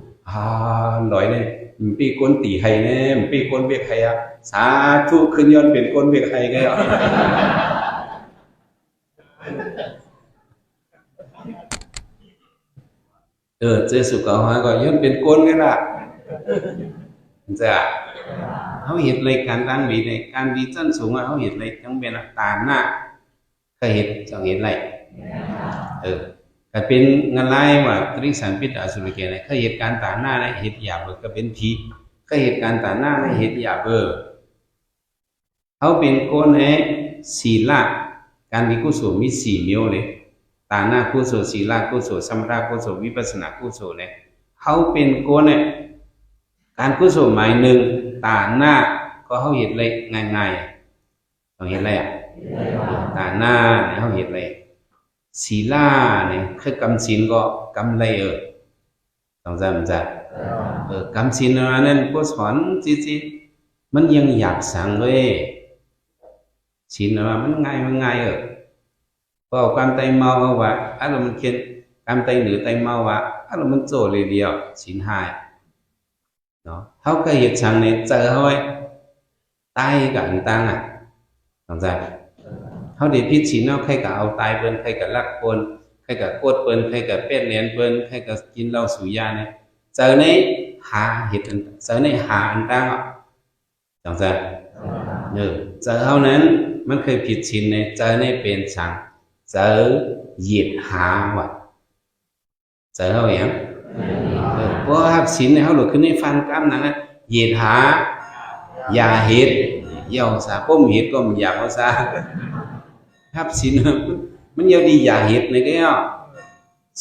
ลอยเนี่ยมันปีก้นตีไห้เนี่ยมันปีก้นเบียกไห้อะสาธุขึ้นย้อนเป็นก้นเบียกไห้ไงอ่ะเจอสุขภาพก็ย้อนเป็นก้นไงล่ะจะเขาเห็นรายการตั้งวีในการดีจันสูงอะเขาเห็นรายจังเป็นตาหน้าเคยเห็นจังเห็นไรก็เป็นงานไล่ว่าตริสันปิดอสุรเกณฑ์เคยเหตุการณ์ตาหน้าในเหตุหยาบก็เป็นผีเคยเหตุการณ์ตาหน้าในเหตุหยาบเขาเป็นคนในศีลาการมีกุศลมีสี่เมียวเลยตาหน้ากุศลศีลากุศลสมถะกุศลวิปัสสนากุศลเนี่ยเขาเป็นคนเนี่ยการกุศลหมายหนึ่งตาหน้าก็เขาเห็นเลยง่ายๆเขาเห็นอะไรอ่ะตาหน้าเนี่ยเขาเห็นเลยศีลาเนี่ยคือกำศีลก็กำไรต้องจำจ้ะกำศีลนั้นก็สอนจีมันยังอยากสั่งเลยศีลมันง่ายก็ความใจเมาว่าอะไรมันเขียนความใจหรือใจเมาว่าอะไรมันโจเลยเดียวศีลห้าเนาะเขาก็เหตุสั่งเนี่ยเจอเขาไว้ตายกับอันตั้งต้องจำเขาได้พิชิตเนาะใครก็เอาตายเปิ้นใครก็ลักเปิ้นใครก็โกดเปิ้นใครก็เป็ดเหรียญเปิ้นใครก็กินเหล้าสูบยาเนี่ยเจอในหาเหตุเจอในหาอันตั้งจังซั่นเจอเฮานั้นมันเคยผิดศีลเนี่ยเจอในเป็นสังเจอเหยียดหาว่าเจอเฮาหยังเพราะหักศีลเนี่ยเฮาหลุดขึ้นในฟันกรรมนั้นเหยียดหาอย่าเฮ็ดเหี่ยวซะป้มเฮ็ดก็มันอยากเอาซะครับศีลมันเยอะดีอย่าเห็ดในก็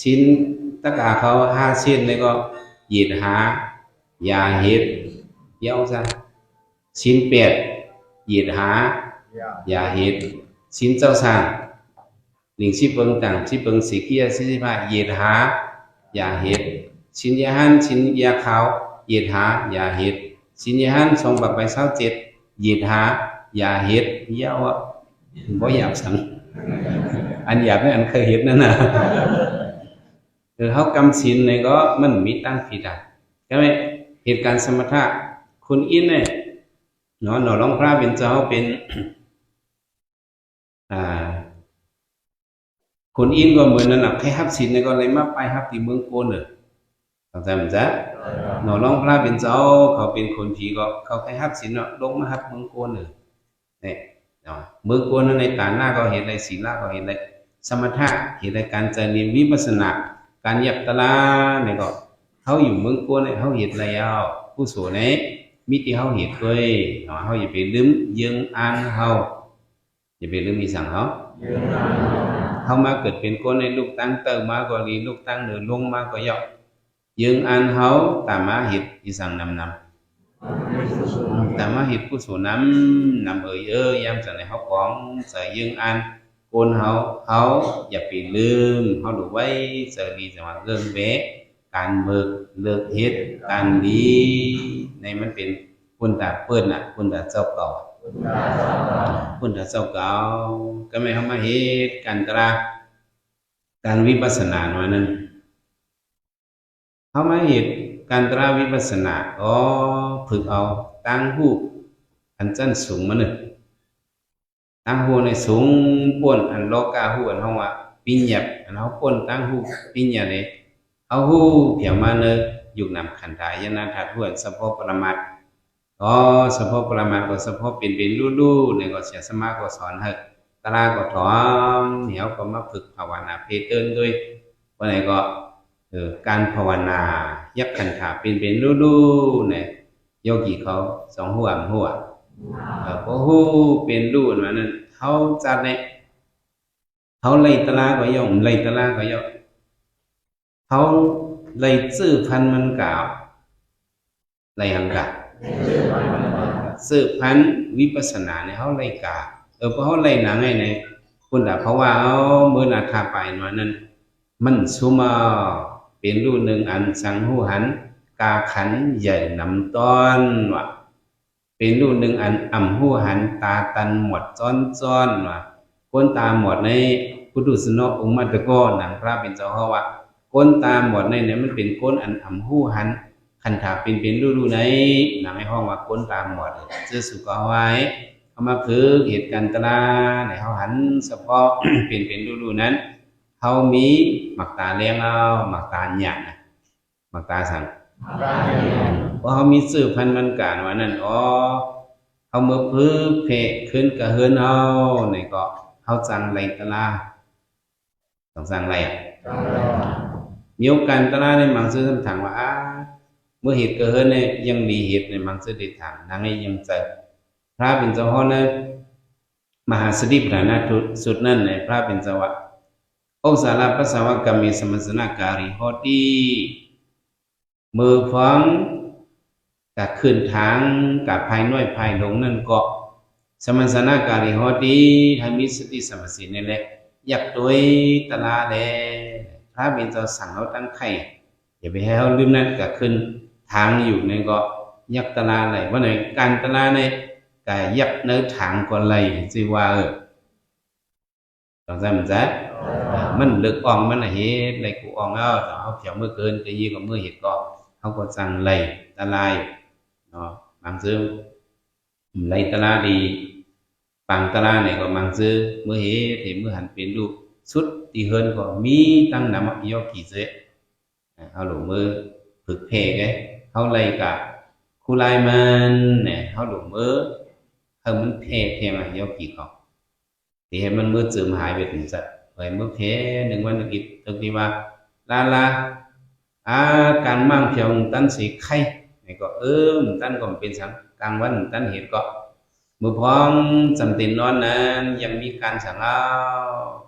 ศีลตะกาเขา5 ศีลในก็เหยียดหาอย่าเห็ดเยาซะศีล8เหยียดหาอย่าเห็ดศีลเจ้าสร้างหลิงสิเปิงต่างสิเปิงสีเกียสิผ้าเหยียดหาอย่าเห็ดศีลยาหันศีลยาขาวเหยียดหาอย่าเห็ดศีลยาหันทรงบักใบ27เหยียดหาอย่าเห็ดเยาบ่อยากสั่งอันหยาบนี่อันเคยเห็นนั่นน่ะเขากำศีลเนี่ยก็มันมีตั้งผิดใช่ไหมเหตุการณ์สมถะคุณอินเนี่ยเนาะหนอร้องพระเป็นเจ้าเป็นคุณอินก็เหมือนนั่นน่ะใครฮับศีลเนี่ยก็เลยมาไปฮับที่เมืองโกนเข้าใจมั้ยจ๊ะหนอร้องพระเป็นเจ้าเขาเป็นคนผีก็เขาใครฮับศีลเนาะลงมาฮับเมืองโกนเนี่ยเมื่อกวนในตาหน้าก็เห็นอะไรศีลาก็เห็นอะไรสมถะเห็นอะไรการเจริญวิปัสสนาการยับตลาเนี่ยก็เขาอยู่เมืองกวนเนี่ยเขาเห็นอะไรผู้สูงเนี่ยมิติเขาเห็นด้วยเขาอย่าไปลืมยังอ่านเขาอย่าไปลืมมีสั่งเขามาเกิดเป็นคนในลูกตั้งเติมมาก็รีลูกตั้งเดินลงมาก็ยอกยังอ่านเขาตามมาเห็นอีสั่งนำแต่มาเห็นกุศลนำยามจะในเขาของใส่ยังอันโกนเขาอย่าไปลืมเขาดูไว้เสรีจะมาเรื่องเวการเบิกเลิกเฮ็ดการดีในมันเป็นคุณตาเปิ้นคุณตาเจ้าเก่าคุณตาเจ้าเก่าก็ไม่เขามาเฮ็ดการวิปัสสนาหน่อยนั้นเขามาเฮ็ดการตราวิปัสสนาฝึกเอาตั้งหูอันจันสูงมาหนึ่งตั้งหูในสูงป่นอันโลกาหูอันห้องว่าปิญญาอันเขาป่นตั้งหูปิญญาเลยเอาหูเผียวมาเนอยู่นำขันธายนาถาทวนสะโพปรมัตสะโพปรมัตก็สะโพเป็นลู่ๆเนี่ยก็เสียสมาก็สอนเหอะตราก็ถอมเหนียวก็มาฝึกภาวนาเพเตินด้วยวันไหนก็การภาวนายักขันธาเป็นลู่ๆเนี่ยโยกีเขาสองหัวพอหูเป็นลู่นั้นเขาจัดเนี่ยเขาไล่ตลาก็ย่อมไล่ตลาก็ย่อมเขาไล่ซื้อพันมันกล่าวไล่หังกะซื้อพันวิปัสสนาเนี่ยเขาไล่กาเพราะเขาไล่หนังไงเนี่ยคุณด่าเพราะว่าเขาเมื่อนาคาไปนั้นมันสุมาเป็นรูปหนึ่งอันสังหูหันกาขันใหญ่นำต้อนว่ะเป็นรูปหนึ่งอันอ่ำหูหันตาตันหมดจ้อนว่ะคนตาหมดในพุทธุสนองอุมัตตะโกหนังพระเป็นเจ้าเขาว่าค ก้นตาหมดในเนี่ยมันเป็นก้นอันอำหู้หันคันถาเป็นรูๆไหนหนังในห้องว่าก้นตาหมดซื้อสุกเอาไว้เอามาคือเหตุการณ์ตราในเฮาหันเฉพาะ เป็นรูๆนั้นเฮามีหมักตาเลี้ยงเอาหมักตาหยางหมักตาสั่งเพราะเฮามีสื่อพันมันการว่านั่นอ๋อเฮาเมื่อพื้นเพขึ้นกะเฮือนเฮานี่ก็เฮาจังไรตราต้องสั่งไรมีโอกาสตราในมังซื้อคำถามว่าเมื่อเหตุเกิดเนี่ยยังมีเหตุในมังซื้อได้ถามนางให้ยังใจพระเป็นเจ้าฮ้อนนั้นมหาสติปัฏฐานสุดนั่นในพระเป็นเจ้าว่าองค์สาราปัสสาวกรรมีสมัสนาการิโหติมือฟังกับขึ้นทางกับภายน้อยภายหลงนั่นก็สมัสนาการิโหติทามิสติสมัสสินี่แหละอยากโดยตลาแลพระเป็นเจ้าสั่งเขาตั้งไข่อย่าไปให้เขาลืมนั่นกับขึ้นทางอยู่ในก็ยักตลาอะไรว่าในการตลาในก็ยักเนื้อทางก็ไรสิว่าต้องจำจ๊ะมันเลือกอ่องมันเหตุไรกูอ่องเอาแต่เขาเผียวเมื่อเกินก็ยี่กับเมื่อเหตุก็เขาก็สั่งไรตลายเนาะบางซื้อไรตลาดีปังตลาเนี่ยก็บางซื้อเมื่อเหตุเมื่อหันเป็นลูกสุดที่เฮินก็มีตั้งนำยอกกี่เจ๊เขาหลงมือฝึกเพกไงเขาไรกับคูไลมันเนี่ยเขาหลงมือเขามันเพมายอกกี่ของที่เห็นมันมือจืมหายไปถึงสัตว์เฮ้ยมือเพหนึ่งวันกิจตรงที่ว่าลาการมั่งเพียงตั้นสีไข่เนี่ยก็ตั้นก็เป็นสังกลางวันตั้นเห็นก็มือพร้อมจำตินนอนนั้นยังมีการสั่งเอา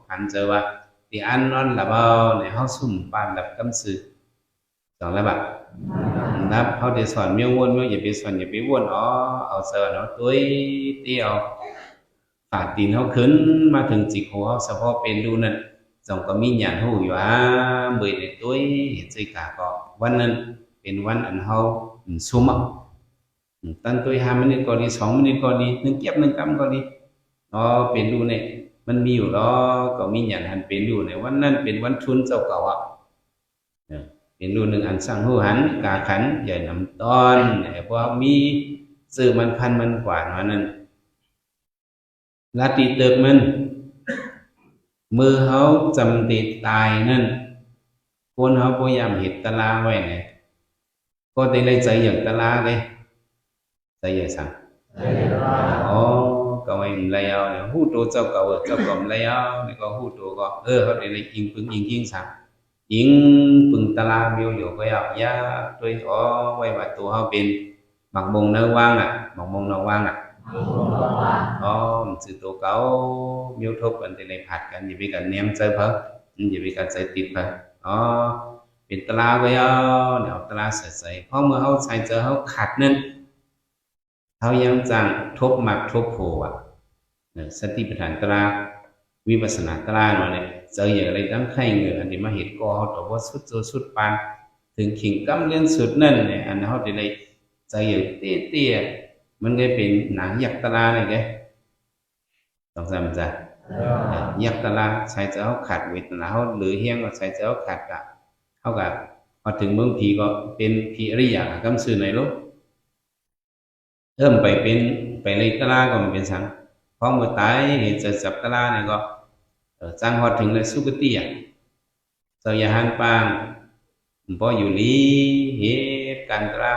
หันเจอว่าที่อันนอนหลับเอาเนี่ยเขาสุ่มปานหลับกำสือสองแล้วแบบนับเขาจะสอนเมียววนอย่าไปสอนอย่าไปวนเอาเสือเนาะตุ้ยเตี้ยวฝาดตีนเขาขึ้นมาถึงจิกหัวเขาเฉพาะเป็นดูนั่นจงก็มีหยาดหูอยู่เบื่อในตุ้ยเห็นใจกาก็วันนั้นเป็นวันอันเขาสุ่มตั้งตุ้ย5 นาทีก็ดี2 นาทีก็ดี1 เก็บ1 กำก็ดีเป็นดูเนี่ยมันมีอยู่ก็มีหยาดหันเป็นดูในวันนั้นเป็นวันทุนเจ้าเก่าเป็นดูหนึ่งอันสั่งหูหันกาขันใหญ่น้ำตอนเพราะมีซื้อมันพันมันกว่านั้นลาตีเติบมันมือเขาจำติดตายนั่นคนเขาพยายามเห็ดตะลาไว้เนี่ยก็ได้เลยใจอย่างตะลาเลยใจอย่างสั่งก็ไม่เลยเอาเนี่ยหูตัวเจ้าเก่าเลยเอาเนี่ยก็หูตัวก็เขาได้เลยยิงปึงยิงสั่งยิงปึงตะลาเมียวอยู่ก็อยากด้วยไว้ว่าตัวเขาเป็นหมักบงเนื้อว่างหมักบงเนื้อว่างมันสื่อตัวเก่าเมียวทบกันแต่ในผัดกันอย่าไปกันเนียมใจเพิ่มอย่าไปกันใจติดเพิ่มเป็นตะลาไว้เนี่ยตะลาใส่เพราะเมื่อเขาใส่เจอเขาขัดนั่นเขายังจังทบหมักทบโผสติปัฏฐานตะลาวิปัสสนาตะลาเนี่ยเจออย่างไรตั้งไข่เหงื่ออันนี้มาเห็นก็เขาแต่ว่าสุดปานถึงขิงกำเลี้ยนสุดนั่นเนี่ยอันเขาจะเลยเจออย่างเตี้ยมันก็เป็นหนังยักษ์ตะลาเลยแกต้องจำใจยักษ์ตะลาใช้เจ้าขาดเวทนาเขาหรือเฮี้ยงก็ใช้เจ้าขาดกับเขากับพอถึงเมืองผีก็เป็นผีอริยะกำสื่อในโลกไปเป็นไปเลยตะลาก็มันเป็นสังพอเมื่อตายเห็นจะจับตะลาเนี่ยก็จังพอถึงเลยสุกติเจ้าอย่าหันปางพออยู่ลีเหตุการตะลา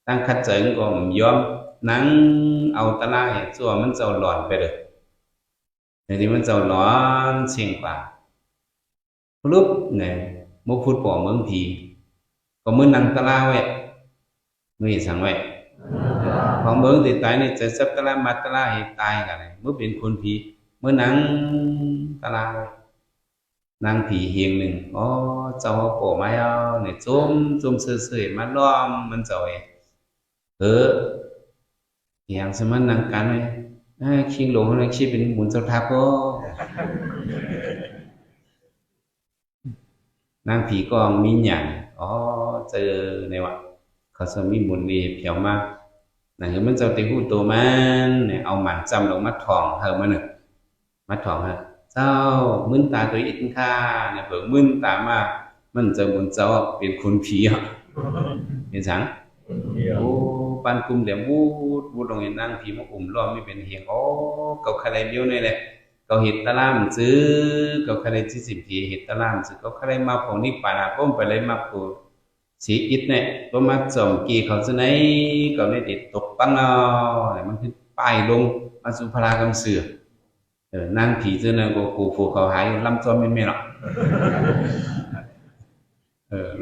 ตั้งคัดเจิงก็ยอมนั่งเอาตะลาเห็นส่วนมันเจ้าหลอนไปเลยแต่ที่มันเจ้าหลอนเสียงกว่าปุ๊บเนี่ยมุพูดปอเมืองผีก็มือนั่งตะลาไว้มือเห็นสั่งไว้ของเมืองติดตายเนี่ยจะซับตะลามาตะลาให้ตายกันเลยเมื่อเป็นคนผีเมื่อนั่งตะลาไว้นั่งผีเฮียงหนึ่งเจ้าโปะไม้เอาเนี่ยจุ่มเสื่อๆมาล้อมมันเจ้าอย่างสมันนั่งกันไว้คิงหลงอะไรคิดเป็นหมุนเจ้าทับก็นางผีก็มีหยังเจอในวะเขาจะมีหมุนดีเพียวมากนั่นคือมันเจ้าตีหูตัวมันเนี่ยเอาหมันจำลงมาถ่องมาหนึ่งมาถ่องเจ้ามึนตาตัวอินค่าเนี่ยเผื่อมึนตามา มันจะบุญเจ้าเป็นคนผีอ่ะเป็นสังโอ้ปันกุมเหลี่ยมวูดลงเห็นนั่งผีมาอุ่มล้อมไม่เป็นเฮียงโอ้เกาใครเบี้ยวนี่แหละเกาเห็ดตะล่ามซื้อเกาใครที่สิบผีเห็ดตะล่ามซื้อเกาใครมาของนี่ป่านาป้อมไปเลยมาปูสีอิดเนี่ยก็มาจอมกีเขาจะไหนก็ไม่ติดตกปังเอาอะไรมันขึ้นป้ายลงมาสุภารากำเสือนั่งผีเจ้าเนี่ยก็กูฟูเขาหายลำจอมไม่หรอก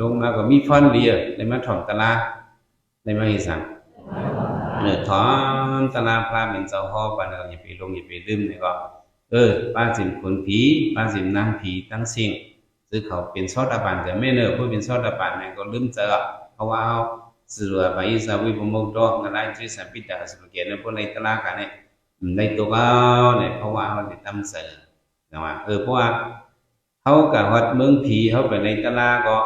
ลงมาก็มีฟอนเลียเลยมาถ่อมตะลาเลยมาให้สั่งถอนตะลาพระเป็นเจ้าพ่อปานอย่าไปลงอย่าไปลืมเนี่ยก็ป้าสิมคนผีป้าสิมนางผีตั้งสิ่งซึ่งเขาเป็นซอดอาบานแต่ไม่เนอผู้เป็นซอดอาบานเนี่ยก็ลืมเจอเพราะว่าเอาสื่อว่าไปสาวิปโมกข์ดอกงานไรที่สัมปิตาสุเกียรติพวกในตะลากันเนี่ยในตัวเขาเนี่ยเพราะว่าเขาได้ตั้งเสือนะว่าเพราะว่าเขากับวัดเมืองผีเขาไปในตะลาก็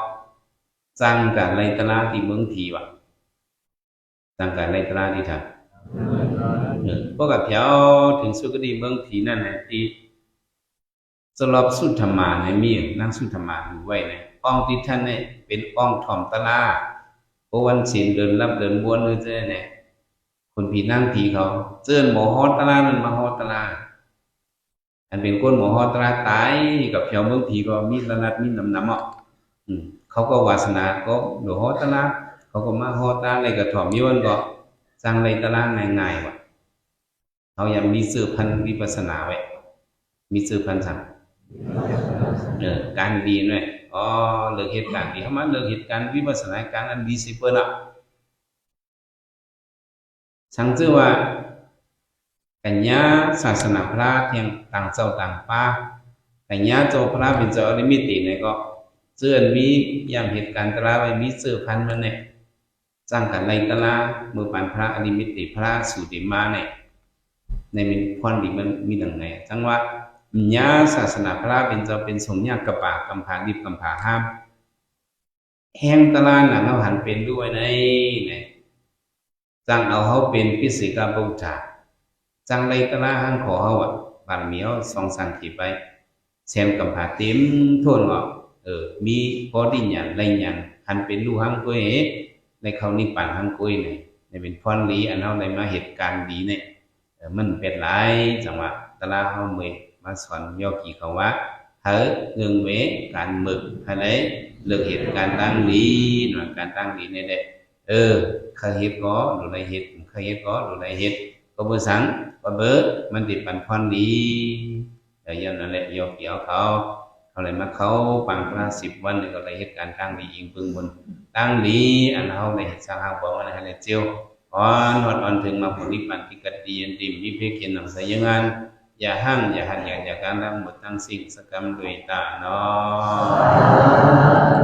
สร้างการในตะลาที่เมืองผีว่ะสร้างการในตะลาที่ทำพวกกับแถวถึงสุกดีเมืองผีนั่นแหละที่สลบสุธรรมาในมีนั่งสุธรรมาอยู่ไว้เนี่ยอ้องที่ท่านเนี่ยเป็นอ้องถ่อมตะลาเพราะวันศีลเดินรับเดินบ้วนเลยเจ้เนี่ยคนผีนั่งผีเขาเจื้อนหมอฮอตะลามันมาฮอตะลาอันเป็นก้นหมอฮอตะลาตายกับแถวเมืองผีก็มีระนัดมีน้ำอ่ะเขาก็วาสนาก็หลวงฮอตะลาเขาก็มาฮอตะลาอะไรกับถ่อมย้อนก็สร้างในตะลาง่ายๆว่ะเขายังมีสื่อพันวิปัสสนาไว้มีสื่อพันสั่งการดีด้วยเลิกเหตุการณ์ดีเขามาเลิกเหตุการณ์วิปัสสนาการอันดีสิเปิ้ลอ่ะสั่งชื่อว่ากัญญาศาสนาพระเทียงต่างเจ้าต่างป้ากัญญาเจ้าพระเป็นเจ้าอริมิติเนี่ยก็เสื่อนมีอย่างเหตุการณ์ตราไว้มีสื่อพันมันเนี่ยสร้างกันในตลาเมื่อปานพระอริมิติพระสุติมาเนี่ยในมีพรดีมันมีดังไงทั้งว่าญาศาสนาพระเป็นเจ้าเป็นสงฆ์ญากระปากำผาดิบกำผาห้ามแห้งตลาดน่ะเขาหันเป็นด้วยในจังเอาเขาเป็นพิสิกาบุตรจังไรตลาหันขอเขาอ่ะบารมีเขาสองสังขีไปแซมกำผาเต็มทั่วออกมีพอดิญญาณไรญาณหันเป็นลูกหังกุ้ยในเขานิพพานหังกุ้ยเนี่ยในเป็นพรดีอันเขาในมาเหตุการณ์ดีเนี่ยมันเป็นหลายจังหวะตลาเขาเมื่อมาสอนโยกีเขาว่าเฮ้เงินเวการหมึกอะไรเลือกเหตุการณ์ตั้งดีหน่วยการตั้งดีเนี่ยเด็เคยเหตุก็หรือไรเหตุเคยเหตุก็หรือไรเหตุก็เบอร์สังก็เบอร์มันติดปันพรดีอย่างนั้นแหละโยกีเขาเลยมาเขาปังพระ10 วันก็เลยเหตุการณ์ตั้งดีอิงพึงบนตั้งดีอันเขาในเหตุสร้างเขาบอกว่าอะไรเจียวอ่อนถึงมาผลนิพพานที่กติยันติมีเพียงเขียนหนังสือยังไงอย่าห้างอย่าหันอย่าการทำหมดทั้งสิ่งสกรรมด้วยตาเนาะ